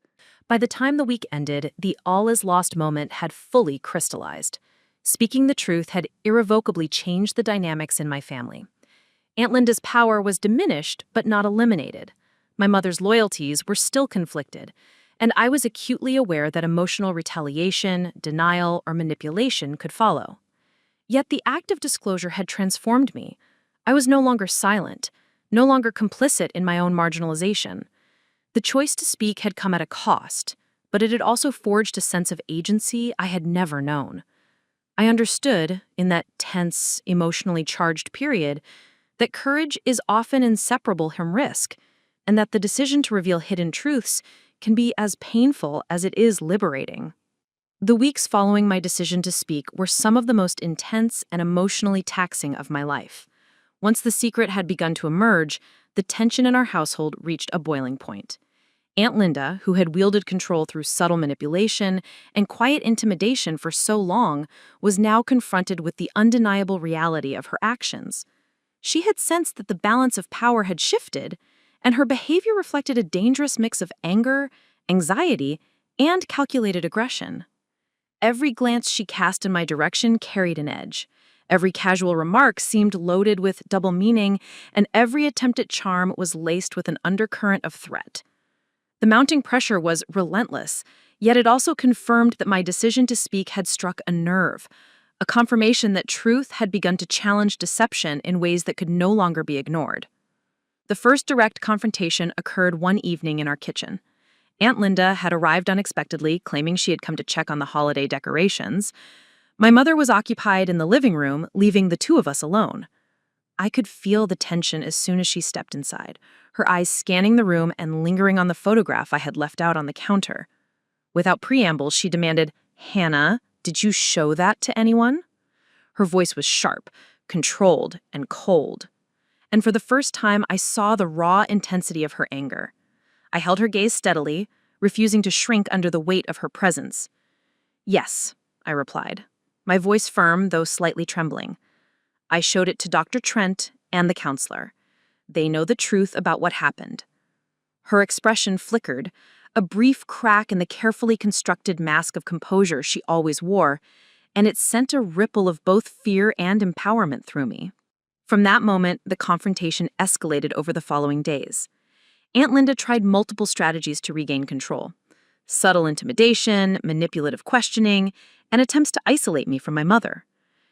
By the time the week ended, the all-is-lost moment had fully crystallized. Speaking the truth had irrevocably changed the dynamics in my family. Aunt Linda's power was diminished, but not eliminated. My mother's loyalties were still conflicted, and I was acutely aware that emotional retaliation, denial, or manipulation could follow. Yet the act of disclosure had transformed me. I was no longer silent, no longer complicit in my own marginalization. The choice to speak had come at a cost, but it had also forged a sense of agency I had never known. I understood, in that tense, emotionally charged period, that courage is often inseparable from risk, and that the decision to reveal hidden truths can be as painful as it is liberating. The weeks following my decision to speak were some of the most intense and emotionally taxing of my life. Once the secret had begun to emerge, the tension in our household reached a boiling point. Aunt Linda, who had wielded control through subtle manipulation and quiet intimidation for so long, was now confronted with the undeniable reality of her actions. She had sensed that the balance of power had shifted, and her behavior reflected a dangerous mix of anger, anxiety, and calculated aggression. Every glance she cast in my direction carried an edge. Every casual remark seemed loaded with double meaning, and every attempt at charm was laced with an undercurrent of threat. The mounting pressure was relentless, yet it also confirmed that my decision to speak had struck a nerve, a confirmation that truth had begun to challenge deception in ways that could no longer be ignored. The first direct confrontation occurred one evening in our kitchen. Aunt Linda had arrived unexpectedly, claiming she had come to check on the holiday decorations. My mother was occupied in the living room, leaving the two of us alone. I could feel the tension as soon as she stepped inside, her eyes scanning the room and lingering on the photograph I had left out on the counter. Without preamble, she demanded, "Hannah, did you show that to anyone?" Her voice was sharp, controlled, and cold. And for the first time, I saw the raw intensity of her anger. I held her gaze steadily, refusing to shrink under the weight of her presence. "Yes," I replied, my voice firm though slightly trembling. "I showed it to Dr. Trent and the counselor. They know the truth about what happened." Her expression flickered, a brief crack in the carefully constructed mask of composure she always wore, and it sent a ripple of both fear and empowerment through me. From that moment, the confrontation escalated over the following days. Aunt Linda tried multiple strategies to regain control: subtle intimidation, manipulative questioning, and attempts to isolate me from my mother.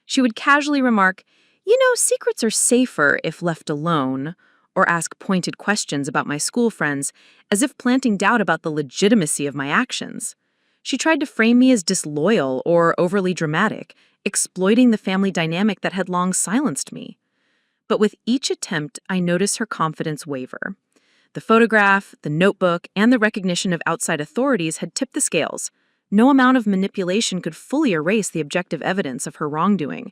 She would casually remark, "You know, secrets are safer if left alone," or ask pointed questions about my school friends, as if planting doubt about the legitimacy of my actions. She tried to frame me as disloyal or overly dramatic, exploiting the family dynamic that had long silenced me. But with each attempt, I noticed her confidence waver. The photograph, the notebook, and the recognition of outside authorities had tipped the scales. No amount of manipulation could fully erase the objective evidence of her wrongdoing.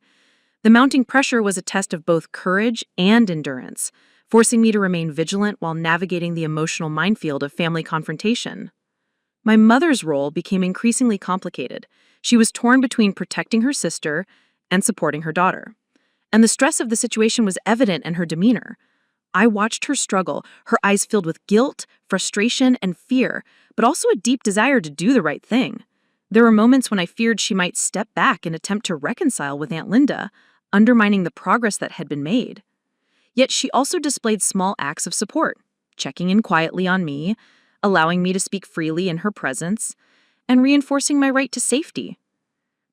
The mounting pressure was a test of both courage and endurance, forcing me to remain vigilant while navigating the emotional minefield of family confrontation. My mother's role became increasingly complicated. She was torn between protecting her sister and supporting her daughter. And the stress of the situation was evident in her demeanor. I watched her struggle, her eyes filled with guilt, frustration, and fear, but also a deep desire to do the right thing. There were moments when I feared she might step back and attempt to reconcile with Aunt Linda, undermining the progress that had been made. Yet she also displayed small acts of support, checking in quietly on me, allowing me to speak freely in her presence, and reinforcing my right to safety.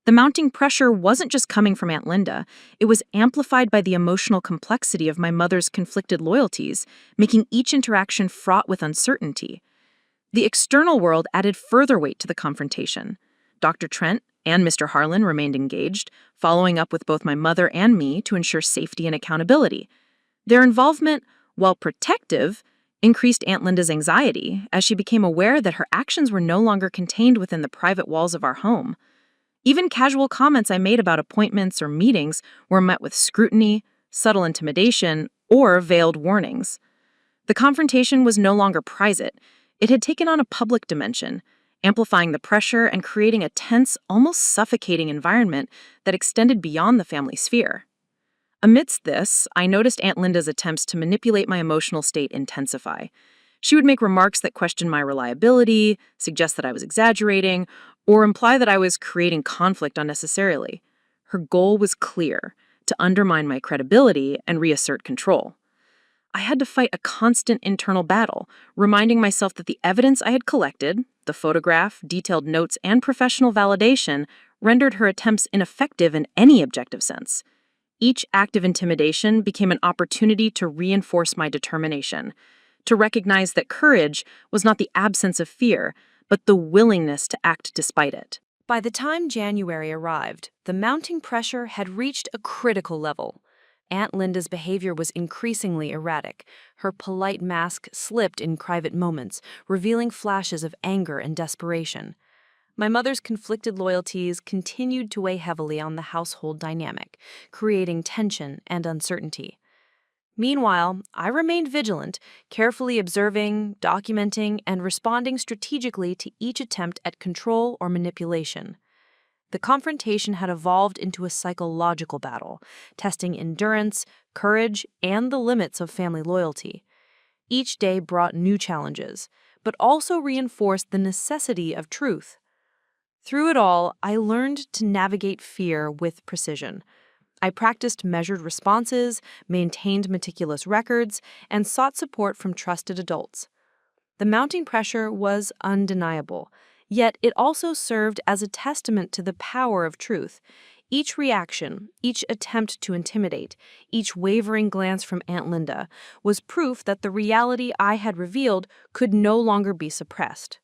The mounting pressure wasn't just coming from Aunt Linda, it was amplified by the emotional complexity of my mother's conflicted loyalties, making each interaction fraught with uncertainty. The external world added further weight to the confrontation. Dr. Trent and Mr. Harlan remained engaged, following up with both my mother and me to ensure safety and accountability. Their involvement, while protective, increased Aunt Linda's anxiety as she became aware that her actions were no longer contained within the private walls of our home. Even casual comments I made about appointments or meetings were met with scrutiny, subtle intimidation, or veiled warnings. The confrontation was no longer private. It had taken on a public dimension, amplifying the pressure and creating a tense, almost suffocating environment that extended beyond the family sphere. Amidst this, I noticed Aunt Linda's attempts to manipulate my emotional state intensify. She would make remarks that questioned my reliability, suggest that I was exaggerating, or imply that I was creating conflict unnecessarily. Her goal was clear: to undermine my credibility and reassert control. I had to fight a constant internal battle, reminding myself that the evidence I had collected, the photograph, detailed notes, and professional validation, rendered her attempts ineffective in any objective sense. Each act of intimidation became an opportunity to reinforce my determination, to recognize that courage was not the absence of fear, but the willingness to act despite it. By the time January arrived, the mounting pressure had reached a critical level. Aunt Linda's behavior was increasingly erratic. Her polite mask slipped in private moments, revealing flashes of anger and desperation. My mother's conflicted loyalties continued to weigh heavily on the household dynamic, creating tension and uncertainty. Meanwhile, I remained vigilant, carefully observing, documenting, and responding strategically to each attempt at control or manipulation. The confrontation had evolved into a psychological battle, testing endurance, courage, and the limits of family loyalty. Each day brought new challenges, but also reinforced the necessity of truth. Through it all, I learned to navigate fear with precision. I practiced measured responses, maintained meticulous records, and sought support from trusted adults. The mounting pressure was undeniable, yet it also served as a testament to the power of truth. Each reaction, each attempt to intimidate, each wavering glance from Aunt Linda was proof that the reality I had revealed could no longer be suppressed.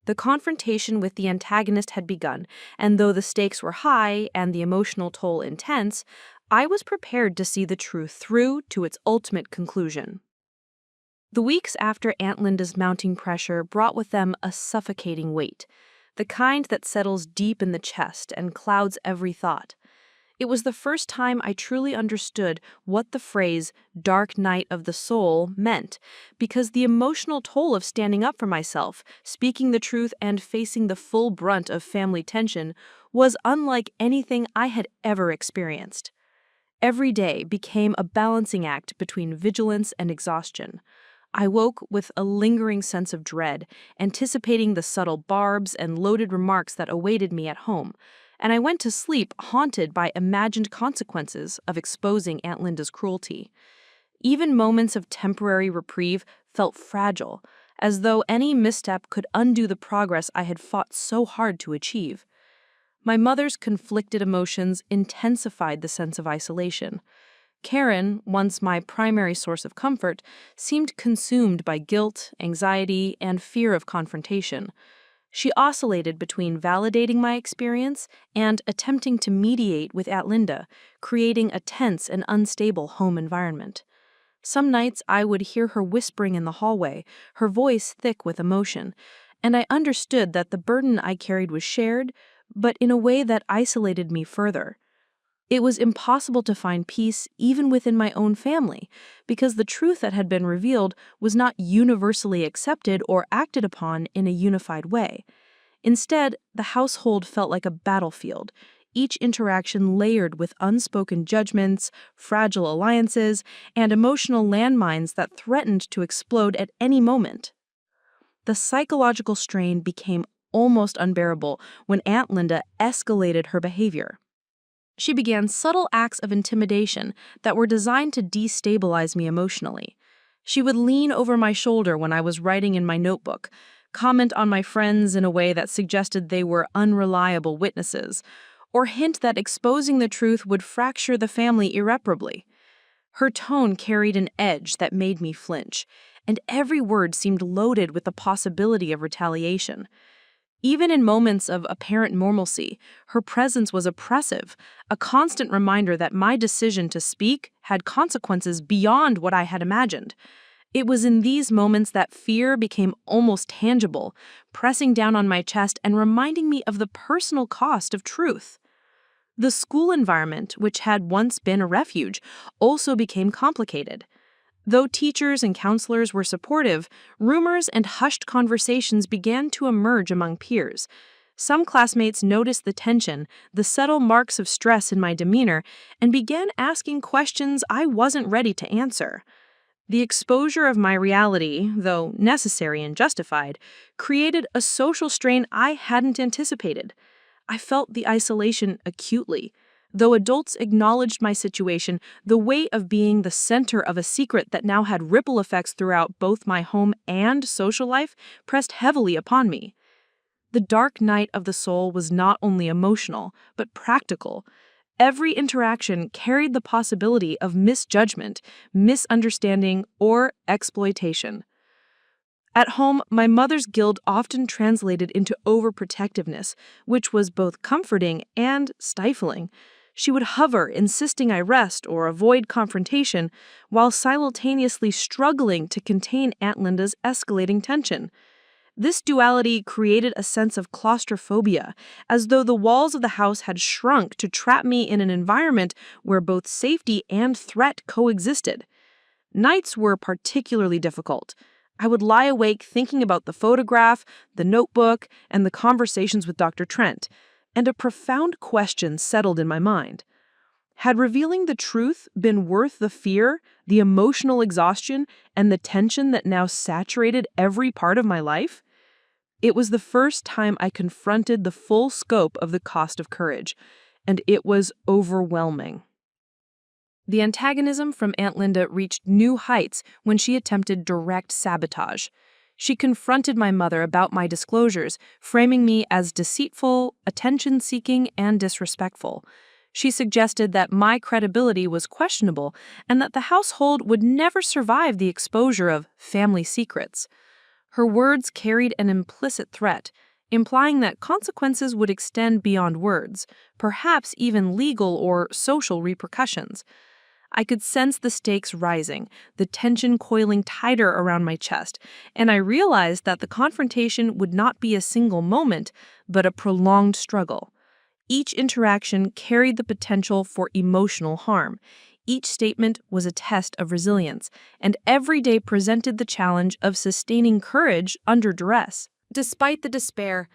The confrontation with the antagonist had begun, and though the stakes were high and the emotional toll intense, I was prepared to see the truth through to its ultimate conclusion. The weeks after Aunt Linda's mounting pressure brought with them a suffocating weight, the kind that settles deep in the chest and clouds every thought. It was the first time I truly understood what the phrase "dark night of the soul" meant, because the emotional toll of standing up for myself, speaking the truth, and facing the full brunt of family tension was unlike anything I had ever experienced. Every day became a balancing act between vigilance and exhaustion. I woke with a lingering sense of dread, anticipating the subtle barbs and loaded remarks that awaited me at home, and I went to sleep haunted by imagined consequences of exposing Aunt Linda's cruelty. Even moments of temporary reprieve felt fragile, as though any misstep could undo the progress I had fought so hard to achieve. My mother's conflicted emotions intensified the sense of isolation. Karen, once my primary source of comfort, seemed consumed by guilt, anxiety, and fear of confrontation. She oscillated between validating my experience and attempting to mediate with Aunt Linda, creating a tense and unstable home environment. Some nights I would hear her whispering in the hallway, her voice thick with emotion, and I understood that the burden I carried was shared, but in a way that isolated me further. It was impossible to find peace even within my own family, because the truth that had been revealed was not universally accepted or acted upon in a unified way. Instead, the household felt like a battlefield, each interaction layered with unspoken judgments, fragile alliances, and emotional landmines that threatened to explode at any moment. The psychological strain became almost unbearable when Aunt Linda escalated her behavior. She began subtle acts of intimidation that were designed to destabilize me emotionally. She would lean over my shoulder when I was writing in my notebook, comment on my friends in a way that suggested they were unreliable witnesses, or hint that exposing the truth would fracture the family irreparably. Her tone carried an edge that made me flinch, and every word seemed loaded with the possibility of retaliation. Even in moments of apparent normalcy, her presence was oppressive, a constant reminder that my decision to speak had consequences beyond what I had imagined. It was in these moments that fear became almost tangible, pressing down on my chest and reminding me of the personal cost of truth. The school environment, which had once been a refuge, also became complicated. Though teachers and counselors were supportive, rumors and hushed conversations began to emerge among peers. Some classmates noticed the tension, the subtle marks of stress in my demeanor, and began asking questions I wasn't ready to answer. The exposure of my reality, though necessary and justified, created a social strain I hadn't anticipated. I felt the isolation acutely. Though adults acknowledged my situation, the weight of being the center of a secret that now had ripple effects throughout both my home and social life pressed heavily upon me. The dark night of the soul was not only emotional, but practical. Every interaction carried the possibility of misjudgment, misunderstanding, or exploitation. At home, my mother's guilt often translated into overprotectiveness, which was both comforting and stifling. She would hover, insisting I rest or avoid confrontation, while simultaneously struggling to contain Aunt Linda's escalating tension. This duality created a sense of claustrophobia, as though the walls of the house had shrunk to trap me in an environment where both safety and threat coexisted. Nights were particularly difficult. I would lie awake thinking about the photograph, the notebook, and the conversations with Dr. Trent, and a profound question settled in my mind. Had revealing the truth been worth the fear, the emotional exhaustion, and the tension that now saturated every part of my life? It was the first time I confronted the full scope of the cost of courage, and it was overwhelming. The antagonism from Aunt Linda reached new heights when she attempted direct sabotage. She confronted my mother about my disclosures, framing me as deceitful, attention-seeking, and disrespectful. She suggested that my credibility was questionable and that the household would never survive the exposure of family secrets. Her words carried an implicit threat, implying that consequences would extend beyond words, perhaps even legal or social repercussions. I could sense the stakes rising, the tension coiling tighter around my chest, and I realized that the confrontation would not be a single moment, but a prolonged struggle. Each interaction carried the potential for emotional harm. Each statement was a test of resilience, and every day presented the challenge of sustaining courage under duress. Despite the despair,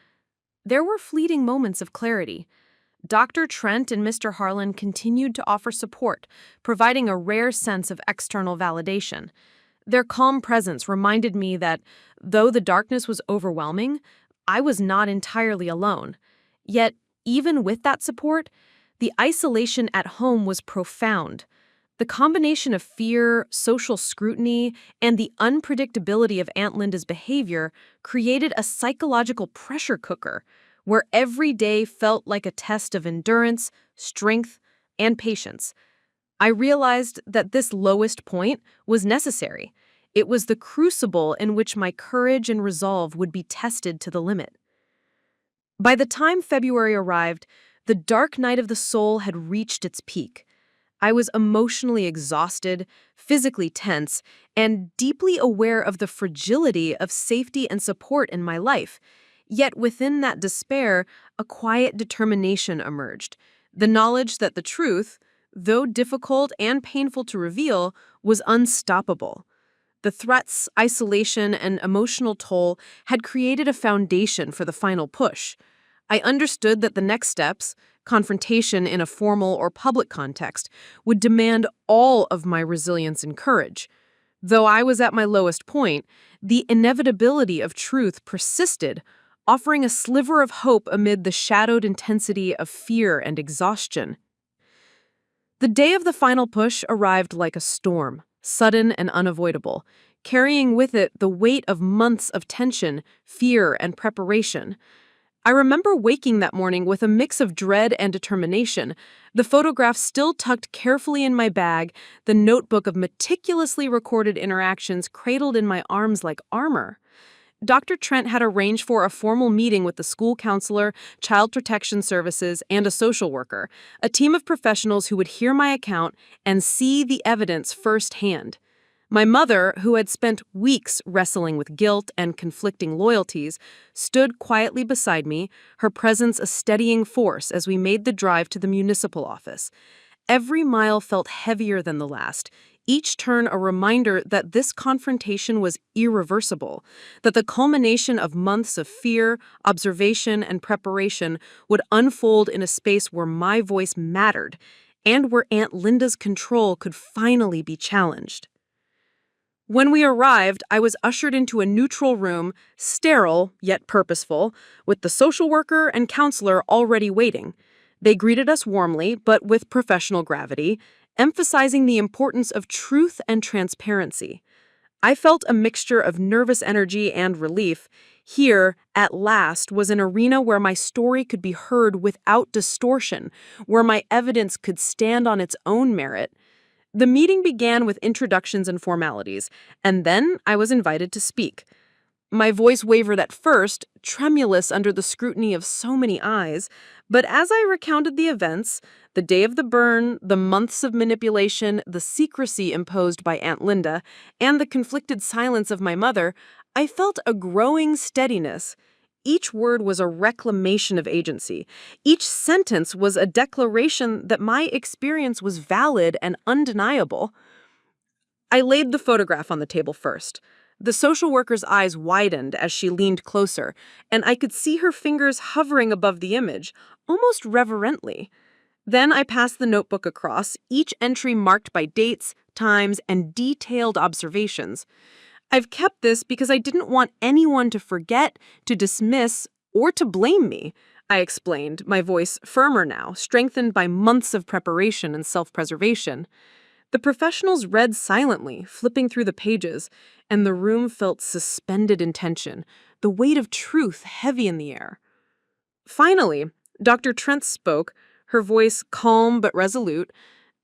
there were fleeting moments of clarity. Dr. Trent and Mr. Harlan continued to offer support, providing a rare sense of external validation. Their calm presence reminded me that, though the darkness was overwhelming, I was not entirely alone. Yet, even with that support, the isolation at home was profound. The combination of fear, social scrutiny, and the unpredictability of Aunt Linda's behavior created a psychological pressure cooker, where every day felt like a test of endurance, strength, and patience. I realized that this lowest point was necessary. It was the crucible in which my courage and resolve would be tested to the limit. By the time February arrived, the dark night of the soul had reached its peak. I was emotionally exhausted, physically tense, and deeply aware of the fragility of safety and support in my life. Yet within that despair, a quiet determination emerged. The knowledge that the truth, though difficult and painful to reveal, was unstoppable. The threats, isolation, and emotional toll had created a foundation for the final push. I understood that the next steps, Confrontation in a formal or public context would demand all of my resilience and courage. Though I was at my lowest point, the inevitability of truth persisted, offering a sliver of hope amid the shadowed intensity of fear and exhaustion. The day of the final push arrived like a storm, sudden and unavoidable, carrying with it the weight of months of tension, fear, and preparation. I remember waking that morning with a mix of dread and determination, the photograph still tucked carefully in my bag, the notebook of meticulously recorded interactions cradled in my arms like armor. Dr. Trent had arranged for a formal meeting with the school counselor, child protection services, and a social worker, a team of professionals who would hear my account and see the evidence firsthand. My mother, who had spent weeks wrestling with guilt and conflicting loyalties, stood quietly beside me, her presence a steadying force as we made the drive to the municipal office. Every mile felt heavier than the last, each turn a reminder that this confrontation was irreversible, that the culmination of months of fear, observation, and preparation would unfold in a space where my voice mattered, and where Aunt Linda's control could finally be challenged. When we arrived, I was ushered into a neutral room, sterile yet purposeful, with the social worker and counselor already waiting. They greeted us warmly, but with professional gravity, emphasizing the importance of truth and transparency. I felt a mixture of nervous energy and relief. Here, at last, was an arena where my story could be heard without distortion, where my evidence could stand on its own merit. The meeting began with introductions and formalities, and then I was invited to speak. My voice wavered at first, tremulous under the scrutiny of so many eyes, but as I recounted the events, the day of the burn, the months of manipulation, the secrecy imposed by Aunt Linda, and the conflicted silence of my mother, I felt a growing steadiness. Each word was a reclamation of agency. Each sentence was a declaration that my experience was valid and undeniable. I laid the photograph on the table first. The social worker's eyes widened as she leaned closer, and I could see her fingers hovering above the image, almost reverently. Then I passed the notebook across, each entry marked by dates, times, and detailed observations. I've kept this because I didn't want anyone to forget, to dismiss, or to blame me, I explained, my voice firmer now, strengthened by months of preparation and self-preservation. The professionals read silently, flipping through the pages, and the room felt suspended in tension, the weight of truth heavy in the air. Finally, Dr. Trent spoke, her voice calm but resolute.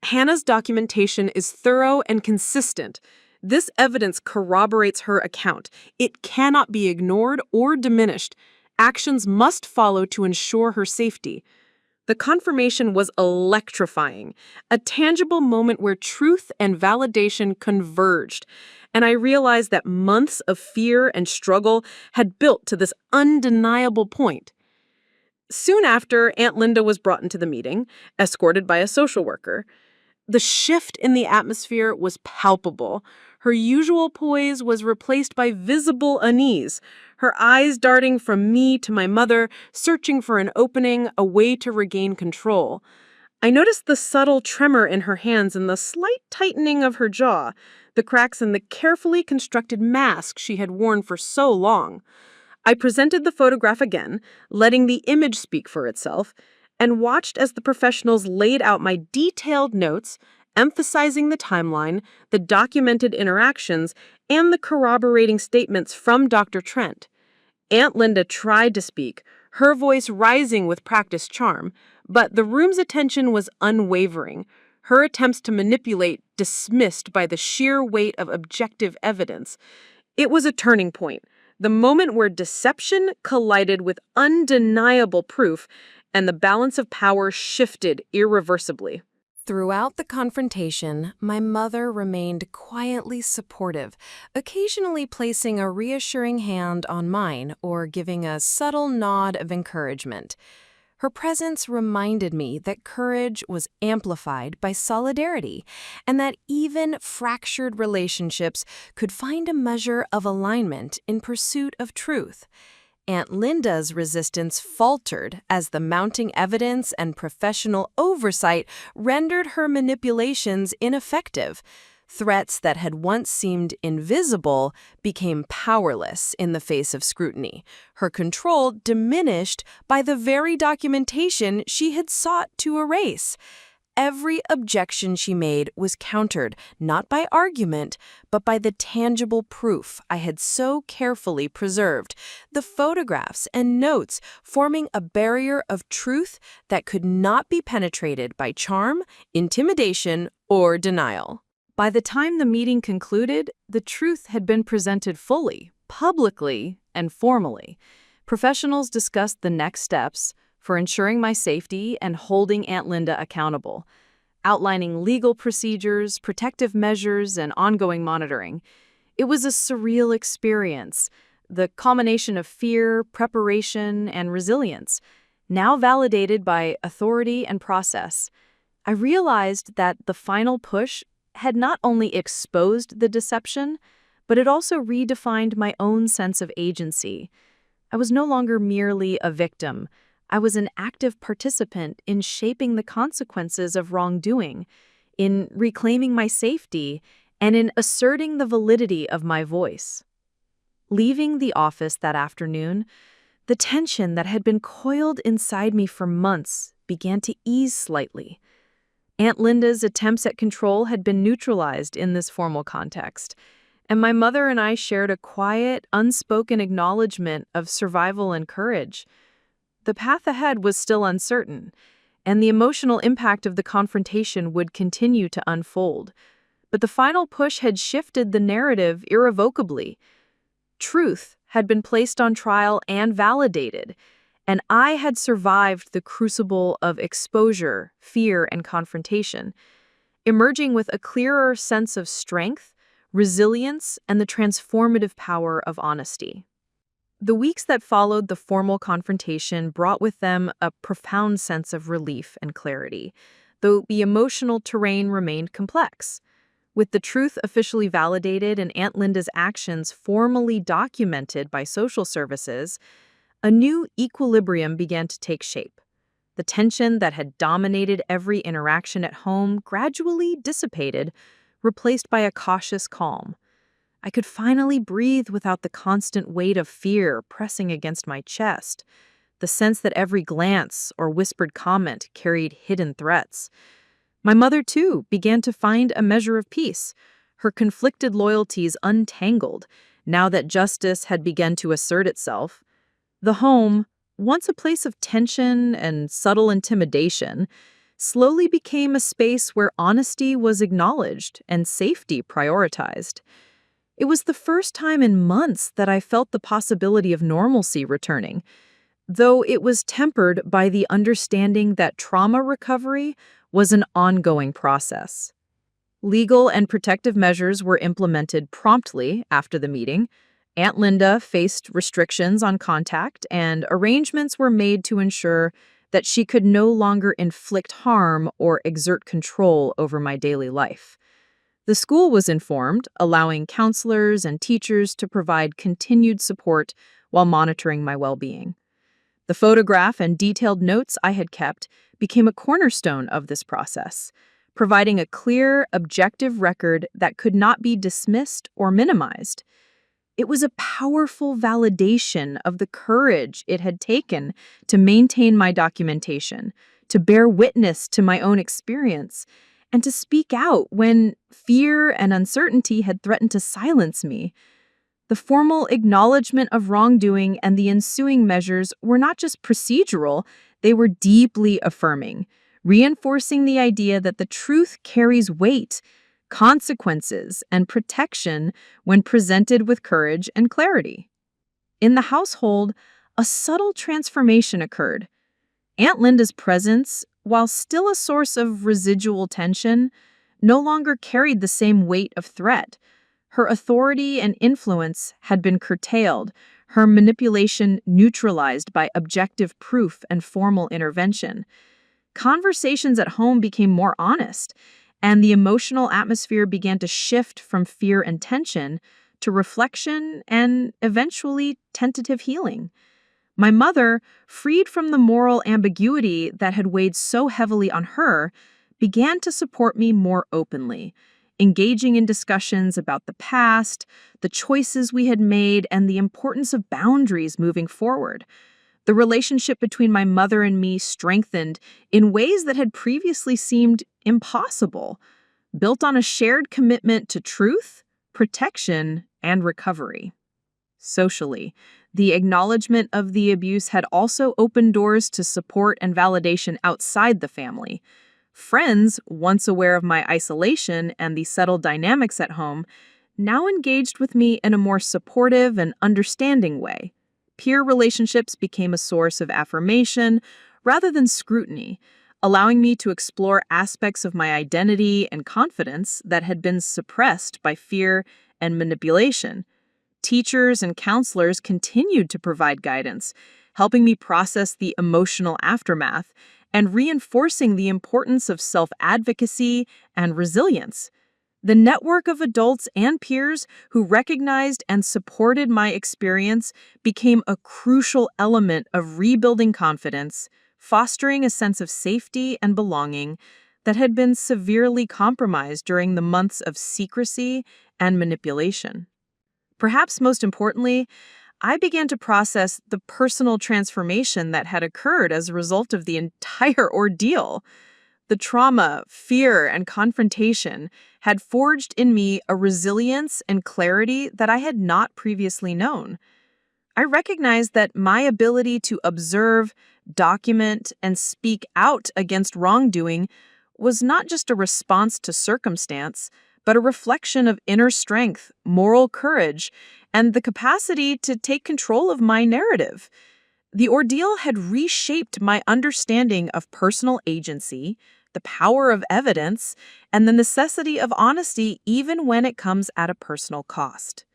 Hannah's documentation is thorough and consistent. This evidence corroborates her account. It cannot be ignored or diminished. Actions must follow to ensure her safety. The confirmation was electrifying, a tangible moment where truth and validation converged, and I realized that months of fear and struggle had built to this undeniable point. Soon after, Aunt Linda was brought into the meeting, escorted by a social worker. The shift in the atmosphere was palpable. Her usual poise was replaced by visible unease, her eyes darting from me to my mother, searching for an opening, a way to regain control. I noticed the subtle tremor in her hands and the slight tightening of her jaw, the cracks in the carefully constructed mask she had worn for so long. I presented the photograph again, letting the image speak for itself, and watched as the professionals laid out my detailed notes, emphasizing the timeline, the documented interactions, and the corroborating statements from Dr. Trent. Aunt Linda tried to speak, her voice rising with practiced charm, but the room's attention was unwavering, her attempts to manipulate dismissed by the sheer weight of objective evidence. It was a turning point, the moment where deception collided with undeniable proof, and the balance of power shifted irreversibly. Throughout the confrontation, my mother remained quietly supportive, occasionally placing a reassuring hand on mine or giving a subtle nod of encouragement. Her presence reminded me that courage was amplified by solidarity, and that even fractured relationships could find a measure of alignment in pursuit of truth. Aunt Linda's resistance faltered as the mounting evidence and professional oversight rendered her manipulations ineffective. Threats that had once seemed invisible became powerless in the face of scrutiny. Her control diminished by the very documentation she had sought to erase. Every objection she made was countered, not by argument, but by the tangible proof I had so carefully preserved, the photographs and notes forming a barrier of truth that could not be penetrated by charm, intimidation, or denial. By the time the meeting concluded, the truth had been presented fully, publicly, and formally. Professionals discussed the next steps for ensuring my safety and holding Aunt Linda accountable, outlining legal procedures, protective measures, and ongoing monitoring. It was a surreal experience, the culmination of fear, preparation, and resilience, now validated by authority and process. I realized that the final push had not only exposed the deception, but it also redefined my own sense of agency. I was no longer merely a victim. I was an active participant in shaping the consequences of wrongdoing, in reclaiming my safety, and in asserting the validity of my voice. Leaving the office that afternoon, the tension that had been coiled inside me for months began to ease slightly. Aunt Linda's attempts at control had been neutralized in this formal context, and my mother and I shared a quiet, unspoken acknowledgement of survival and courage. The path ahead was still uncertain, and the emotional impact of the confrontation would continue to unfold. But the final push had shifted the narrative irrevocably. Truth had been placed on trial and validated, and I had survived the crucible of exposure, fear, and confrontation, emerging with a clearer sense of strength, resilience, and the transformative power of honesty. The weeks that followed the formal confrontation brought with them a profound sense of relief and clarity, though the emotional terrain remained complex. With the truth officially validated and Aunt Linda's actions formally documented by social services, a new equilibrium began to take shape. The tension that had dominated every interaction at home gradually dissipated, replaced by a cautious calm. I could finally breathe without the constant weight of fear pressing against my chest, the sense that every glance or whispered comment carried hidden threats. My mother, too, began to find a measure of peace, her conflicted loyalties untangled, now that justice had begun to assert itself. The home, once a place of tension and subtle intimidation, slowly became a space where honesty was acknowledged and safety prioritized. It was the first time in months that I felt the possibility of normalcy returning, though it was tempered by the understanding that trauma recovery was an ongoing process. Legal and protective measures were implemented promptly after the meeting. Aunt Linda faced restrictions on contact, and arrangements were made to ensure that she could no longer inflict harm or exert control over my daily life. The school was informed, allowing counselors and teachers to provide continued support while monitoring my well-being. The photograph and detailed notes I had kept became a cornerstone of this process, providing a clear, objective record that could not be dismissed or minimized. It was a powerful validation of the courage it had taken to maintain my documentation, to bear witness to my own experience, and to speak out when fear and uncertainty had threatened to silence me. The formal acknowledgement of wrongdoing and the ensuing measures were not just procedural, they were deeply affirming, reinforcing the idea that the truth carries weight, consequences, and protection when presented with courage and clarity. In the household, a subtle transformation occurred. Aunt Linda's presence, while still a source of residual tension, no longer carried the same weight of threat. Her authority and influence had been curtailed, her manipulation neutralized by objective proof and formal intervention. Conversations at home became more honest, and the emotional atmosphere began to shift from fear and tension to reflection and eventually tentative healing. My mother, freed from the moral ambiguity that had weighed so heavily on her, began to support me more openly, engaging in discussions about the past, the choices we had made, and the importance of boundaries moving forward. The relationship between my mother and me strengthened in ways that had previously seemed impossible, built on a shared commitment to truth, protection, and recovery. Socially, the acknowledgement of the abuse had also opened doors to support and validation outside the family. Friends, once aware of my isolation and the settled dynamics at home, now engaged with me in a more supportive and understanding way. Peer relationships became a source of affirmation rather than scrutiny, allowing me to explore aspects of my identity and confidence that had been suppressed by fear and manipulation. Teachers and counselors continued to provide guidance, helping me process the emotional aftermath and reinforcing the importance of self-advocacy and resilience. The network of adults and peers who recognized and supported my experience became a crucial element of rebuilding confidence, fostering a sense of safety and belonging that had been severely compromised during the months of secrecy and manipulation. Perhaps most importantly, I began to process the personal transformation that had occurred as a result of the entire ordeal. The trauma, fear, and confrontation had forged in me a resilience and clarity that I had not previously known. I recognized that my ability to observe, document, and speak out against wrongdoing was not just a response to circumstance, but a reflection of inner strength, moral courage, and the capacity to take control of my narrative. The ordeal had reshaped my understanding of personal agency, the power of evidence, and the necessity of honesty even when it comes at a personal cost.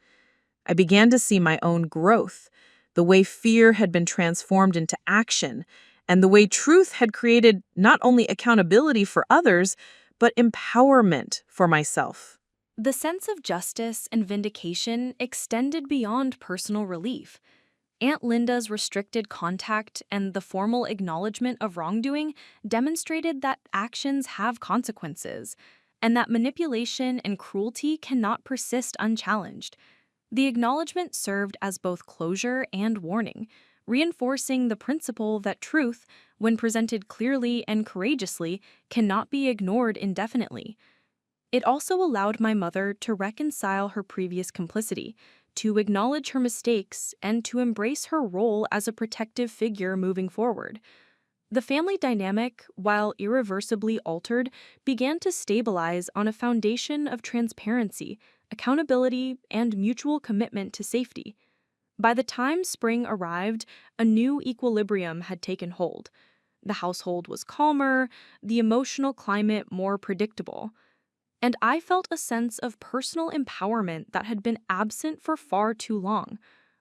I began to see my own growth, the way fear had been transformed into action, and the way truth had created not only accountability for others, but empowerment for myself. The sense of justice and vindication extended beyond personal relief. Aunt Linda's restricted contact and the formal acknowledgement of wrongdoing demonstrated that actions have consequences, and that manipulation and cruelty cannot persist unchallenged. The acknowledgement served as both closure and warning, reinforcing the principle that truth, when presented clearly and courageously, cannot be ignored indefinitely. It also allowed my mother to reconcile her previous complicity, to acknowledge her mistakes, and to embrace her role as a protective figure moving forward. The family dynamic, while irreversibly altered, began to stabilize on a foundation of transparency, accountability, and mutual commitment to safety. By the time spring arrived, a new equilibrium had taken hold. The household was calmer, the emotional climate more predictable. And I felt a sense of personal empowerment that had been absent for far too long.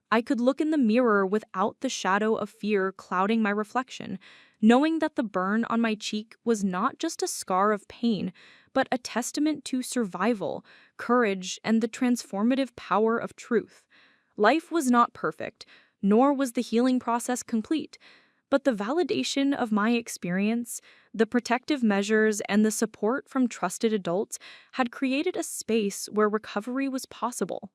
I could look in the mirror without the shadow of fear clouding my reflection, knowing that the burn on my cheek was not just a scar of pain, but a testament to survival, courage, and the transformative power of truth. Life was not perfect, nor was the healing process complete, but the validation of my experience, the protective measures, and the support from trusted adults had created a space where recovery was possible.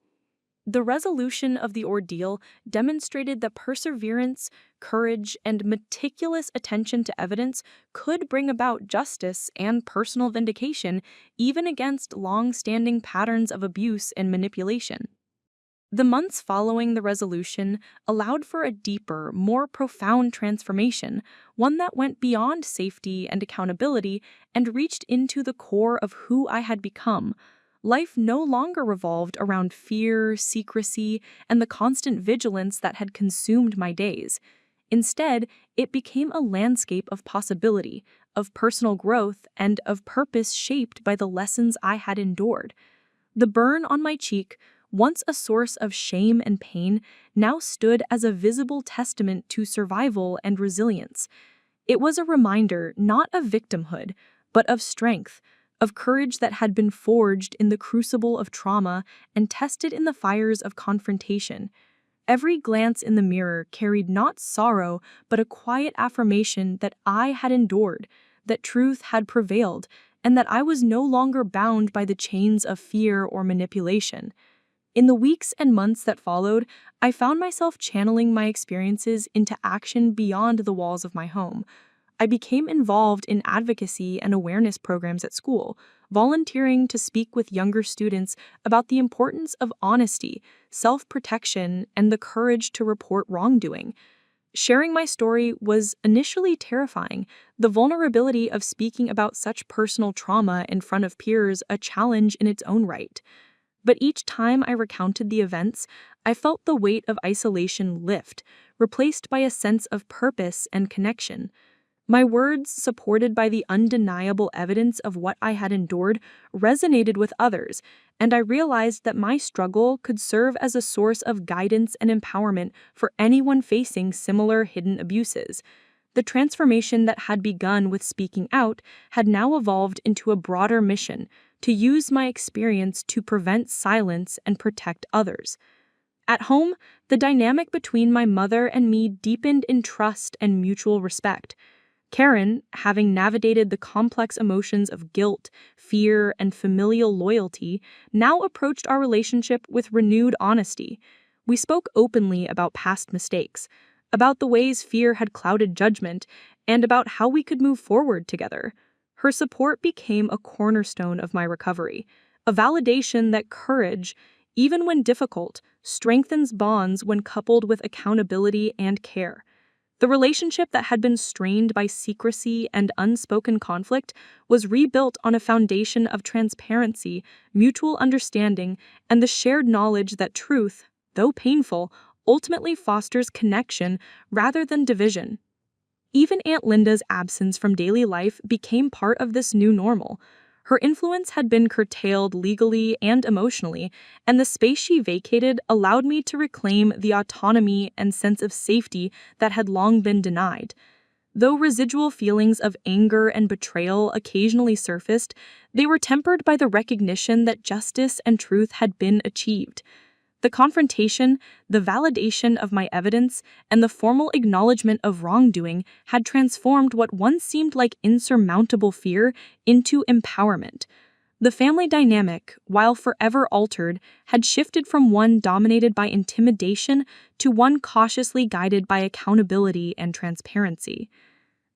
The resolution of the ordeal demonstrated that perseverance, courage, and meticulous attention to evidence could bring about justice and personal vindication even against long-standing patterns of abuse and manipulation. The months following the resolution allowed for a deeper, more profound transformation, one that went beyond safety and accountability and reached into the core of who I had become. Life no longer revolved around fear, secrecy, and the constant vigilance that had consumed my days. Instead, it became a landscape of possibility, of personal growth, and of purpose shaped by the lessons I had endured. The burn on my cheek, once a source of shame and pain, now stood as a visible testament to survival and resilience. It was a reminder not of victimhood, but of strength, of courage that had been forged in the crucible of trauma and tested in the fires of confrontation. Every glance in the mirror carried not sorrow, but a quiet affirmation that I had endured, that truth had prevailed, and that I was no longer bound by the chains of fear or manipulation. In the weeks and months that followed, I found myself channeling my experiences into action beyond the walls of my home. I became involved in advocacy and awareness programs at school, volunteering to speak with younger students about the importance of honesty, self-protection, and the courage to report wrongdoing. Sharing my story was initially terrifying, the vulnerability of speaking about such personal trauma in front of peers a challenge in its own right. But each time I recounted the events, I felt the weight of isolation lift, replaced by a sense of purpose and connection. My words, supported by the undeniable evidence of what I had endured, resonated with others, and I realized that my struggle could serve as a source of guidance and empowerment for anyone facing similar hidden abuses. The transformation that had begun with speaking out had now evolved into a broader mission to use my experience to prevent silence and protect others. At home, the dynamic between my mother and me deepened in trust and mutual respect. Karen, having navigated the complex emotions of guilt, fear, and familial loyalty, now approached our relationship with renewed honesty. We spoke openly about past mistakes, about the ways fear had clouded judgment, and about how we could move forward together. Her support became a cornerstone of my recovery, a validation that courage, even when difficult, strengthens bonds when coupled with accountability and care. The relationship that had been strained by secrecy and unspoken conflict was rebuilt on a foundation of transparency, mutual understanding, and the shared knowledge that truth, though painful, ultimately fosters connection rather than division. Even Aunt Linda's absence from daily life became part of this new normal. Her influence had been curtailed legally and emotionally, and the space she vacated allowed me to reclaim the autonomy and sense of safety that had long been denied. Though residual feelings of anger and betrayal occasionally surfaced, they were tempered by the recognition that justice and truth had been achieved. The confrontation, the validation of my evidence, and the formal acknowledgement of wrongdoing had transformed what once seemed like insurmountable fear into empowerment. The family dynamic, while forever altered, had shifted from one dominated by intimidation to one cautiously guided by accountability and transparency.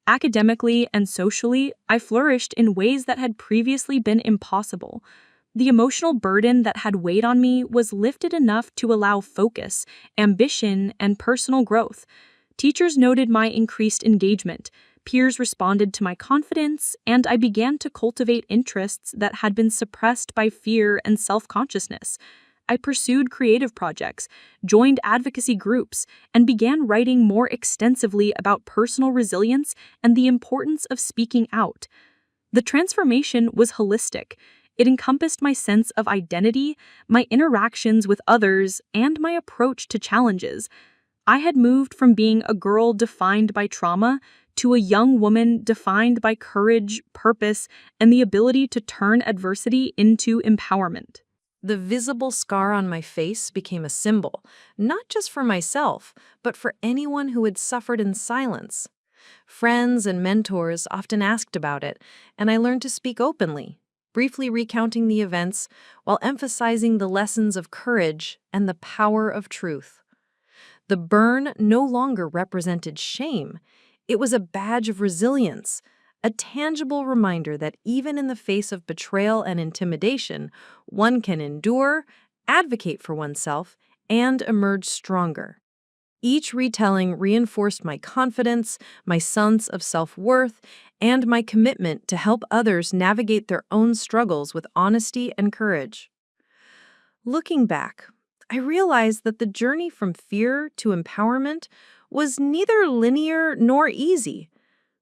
Academically and socially, I flourished in ways that had previously been impossible. The emotional burden that had weighed on me was lifted enough to allow focus, ambition, and personal growth. Teachers noted my increased engagement, peers responded to my confidence, and I began to cultivate interests that had been suppressed by fear and self-consciousness. I pursued creative projects, joined advocacy groups, and began writing more extensively about personal resilience and the importance of speaking out. The transformation was holistic. It encompassed my sense of identity, my interactions with others, and my approach to challenges. I had moved from being a girl defined by trauma to a young woman defined by courage, purpose, and the ability to turn adversity into empowerment. The visible scar on my face became a symbol, not just for myself, but for anyone who had suffered in silence. Friends and mentors often asked about it, and I learned to speak openly, briefly recounting the events while emphasizing the lessons of courage and the power of truth. The burn no longer represented shame. It was a badge of resilience, a tangible reminder that even in the face of betrayal and intimidation, one can endure, advocate for oneself, and emerge stronger. Each retelling reinforced my confidence, my sense of self-worth, and my commitment to help others navigate their own struggles with honesty and courage. Looking back, I realized that the journey from fear to empowerment was neither linear nor easy.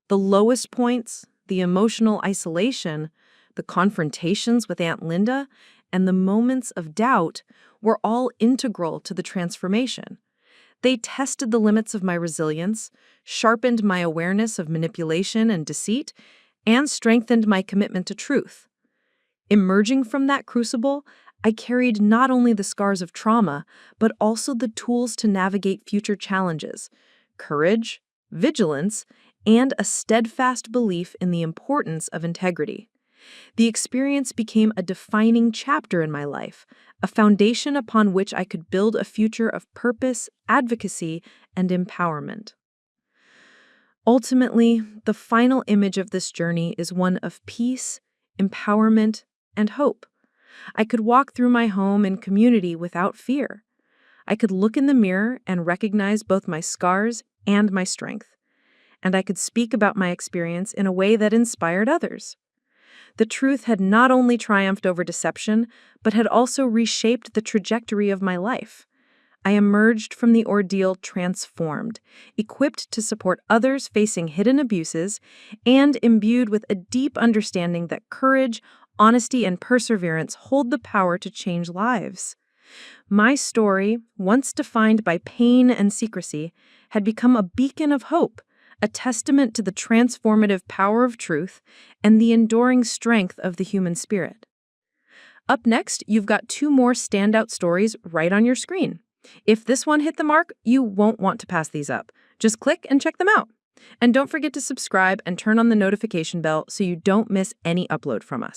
The lowest points, the emotional isolation, the confrontations with Aunt Linda, and the moments of doubt were all integral to the transformation. They tested the limits of my resilience, sharpened my awareness of manipulation and deceit, and strengthened my commitment to truth. Emerging from that crucible, I carried not only the scars of trauma, but also the tools to navigate future challenges: courage, vigilance, and a steadfast belief in the importance of integrity. The experience became a defining chapter in my life, a foundation upon which I could build a future of purpose, advocacy, and empowerment. Ultimately, the final image of this journey is one of peace, empowerment, and hope. I could walk through my home and community without fear. I could look in the mirror and recognize both my scars and my strength. And I could speak about my experience in a way that inspired others. The truth had not only triumphed over deception, but had also reshaped the trajectory of my life. I emerged from the ordeal transformed, equipped to support others facing hidden abuses, and imbued with a deep understanding that courage, honesty, and perseverance hold the power to change lives. My story, once defined by pain and secrecy, had become a beacon of hope, a testament to the transformative power of truth and the enduring strength of the human spirit. Up next, you've got 2 more standout stories right on your screen. If this one hit the mark, you won't want to pass these up. Just click and check them out. And don't forget to subscribe and turn on the notification bell so you don't miss any upload from us.